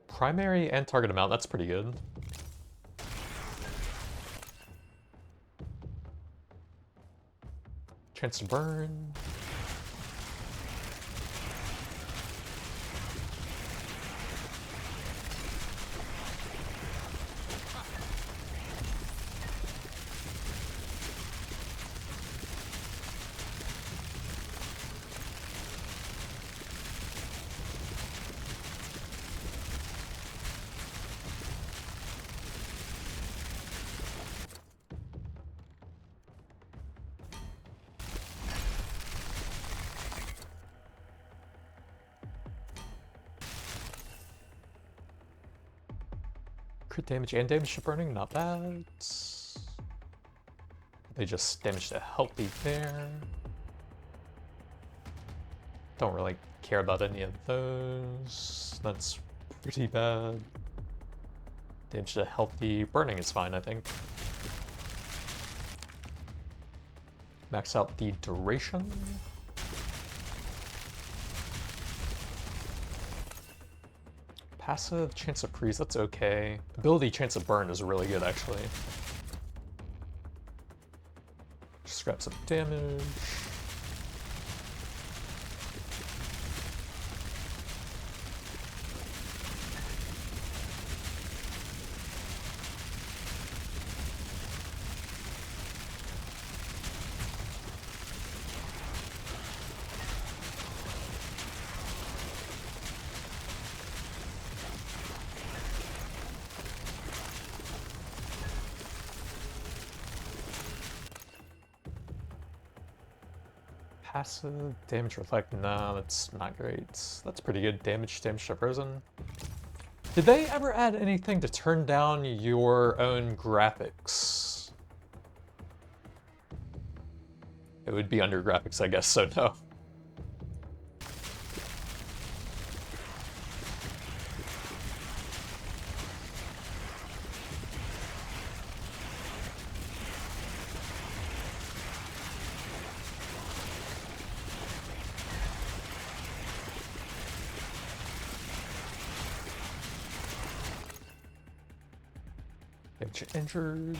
Primary and target amount, that's pretty good. Chance to burn. Crit damage and damage to burning, not bad. They just damage to healthy there. Don't really care about any of those. That's pretty bad. Damage to healthy. Burning is fine, I think. Max out the duration. Passive, chance of freeze, that's okay. Ability, chance of burn is really good, actually. Just grab some damage. Passive damage reflect, no, that's not great. That's pretty good. Damage to frozen. Did they ever add anything to turn down your own graphics? It would be under graphics, I guess, so no. Damage injured.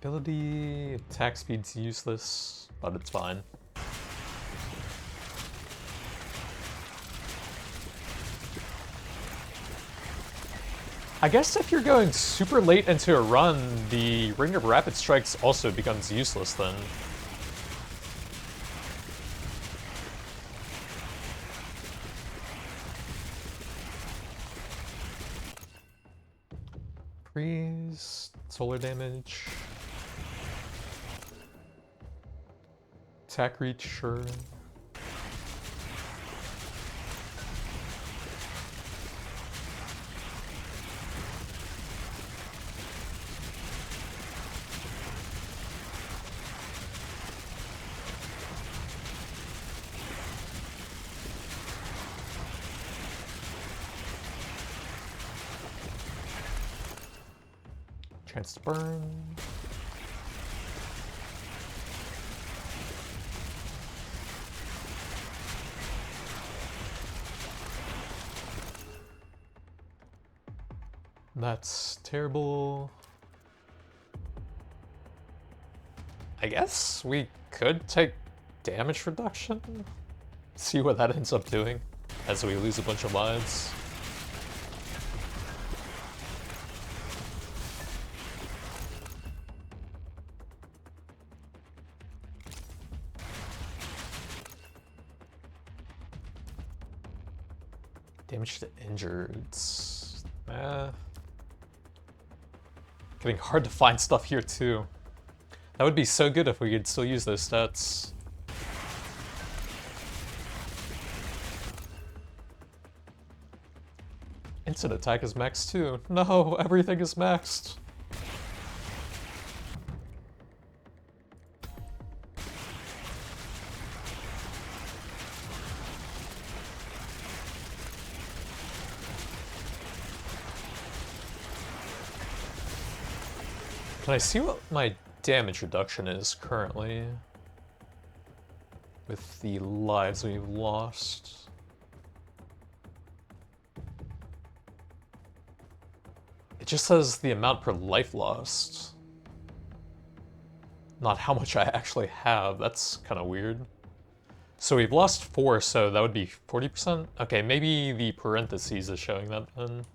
Ability, attack speed's useless, but it's fine. I guess if you're going super late into a run, the Ring of Rapid Strikes also becomes useless then. Freeze, solar damage. Attack reach, sure. Chance to burn. That's terrible. I guess we could take damage reduction. See what that ends up doing as we lose a bunch of lives. Damage to injureds. Getting hard to find stuff here too. That would be so good if we could still use those stats. Instant attack is maxed too. No, everything is maxed. Can I see what my damage reduction is currently? With the lives we've lost. It just says the amount per life lost. Not how much I actually have. That's kind of weird. So we've lost 4, so that would be 40%? Okay, maybe the parentheses is showing that then.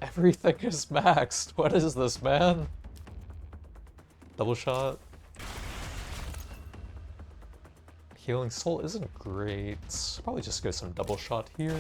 Everything is maxed. What is this, man? Double shot. Healing soul isn't great. Probably just go some double shot here.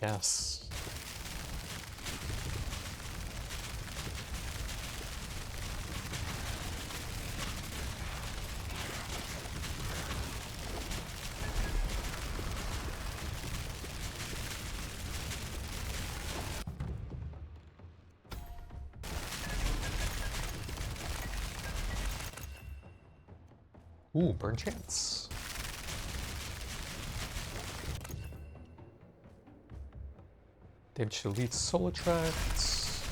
Yes. Ooh, burn chance. Damage to elite soul attracts.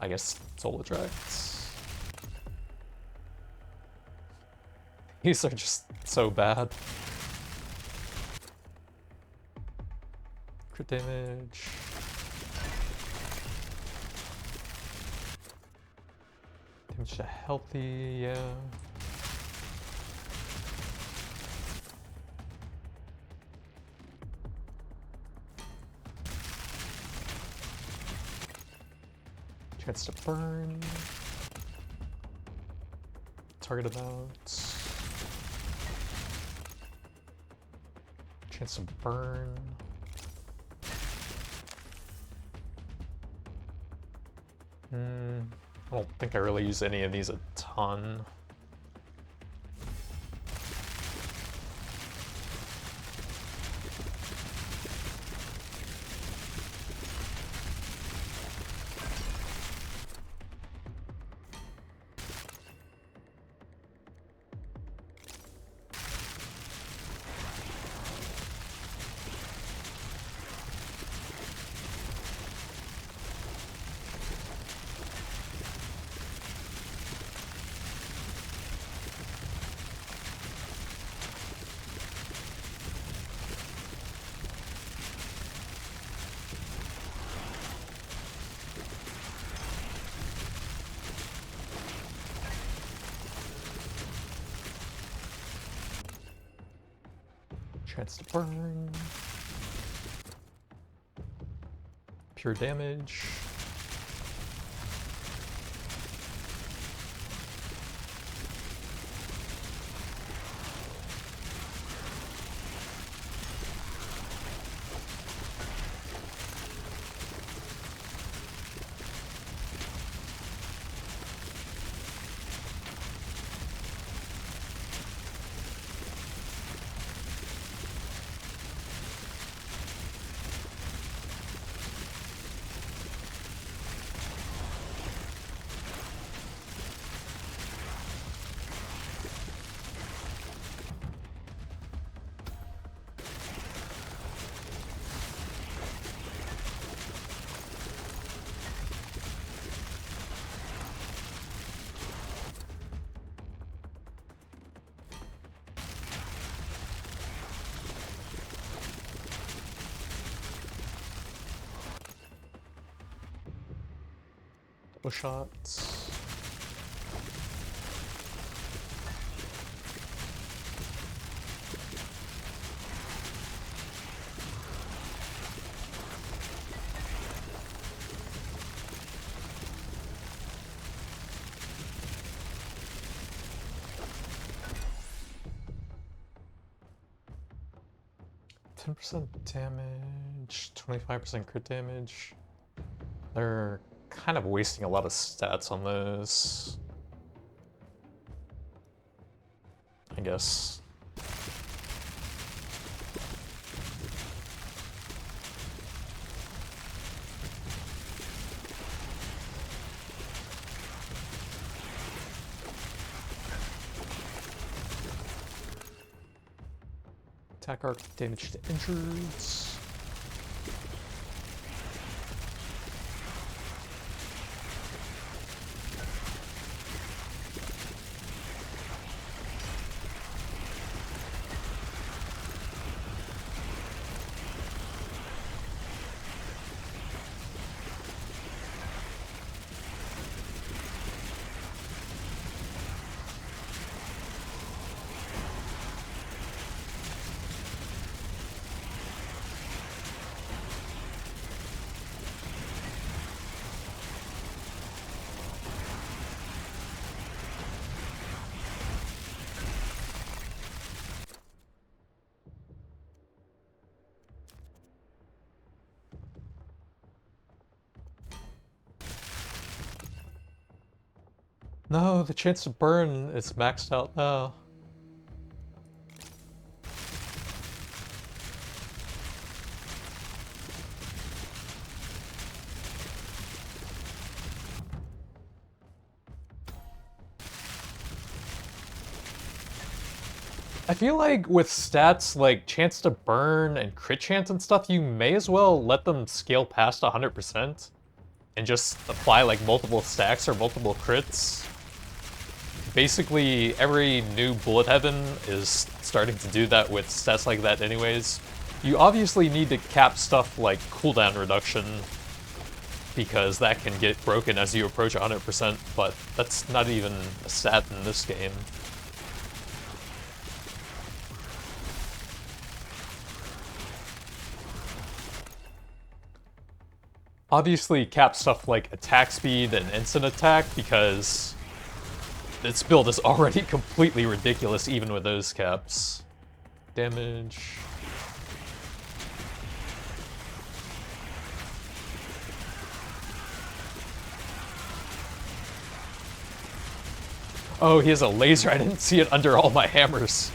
I guess soul attracts. These are just so bad. Crit damage. Damage to healthy, yeah. Chance to burn. Target about. Chance to burn. I don't think I really use any of these a ton. Chance to burn. Pure damage. Double shots. %10 damage, 25% crit damage. They're kind of wasting a lot of stats on those, I guess. Attack arc damage to injureds. No, the chance to burn is maxed out now. I feel like with stats like chance to burn and crit chance and stuff, you may as well let them scale past 100% and just apply like multiple stacks or multiple crits. Basically, every new Bullet Heaven is starting to do that with stats like that anyways. You obviously need to cap stuff like cooldown reduction, because that can get broken as you approach 100%, but that's not even a stat in this game. Obviously cap stuff like attack speed and instant attack, because this build is already completely ridiculous even with those caps. Damage. Oh, he has a laser. I didn't see it under all my hammers.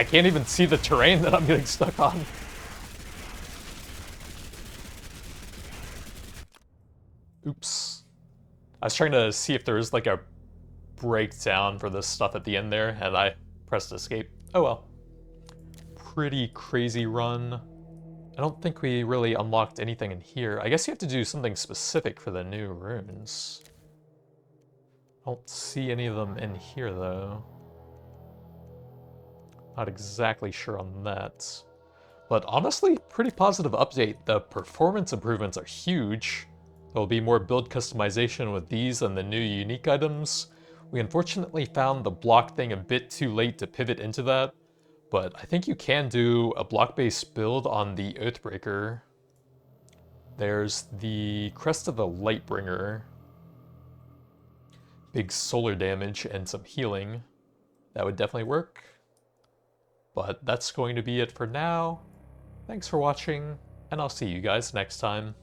I can't even see the terrain that I'm getting stuck on. Oops. I was trying to see if there was like a breakdown for this stuff at the end there, and I pressed escape. Oh well. Pretty crazy run. I don't think we really unlocked anything in here. I guess you have to do something specific for the new runes. I don't see any of them in here though. Not exactly sure on that. But honestly, pretty positive update. The performance improvements are huge. There will be more build customization with these and the new unique items. We unfortunately found the block thing a bit too late to pivot into that, but I think you can do a block-based build on the Oathbreaker. There's the Crest of the Lightbringer. Big solar damage and some healing. That would definitely work. But that's going to be it for now. Thanks for watching, and I'll see you guys next time.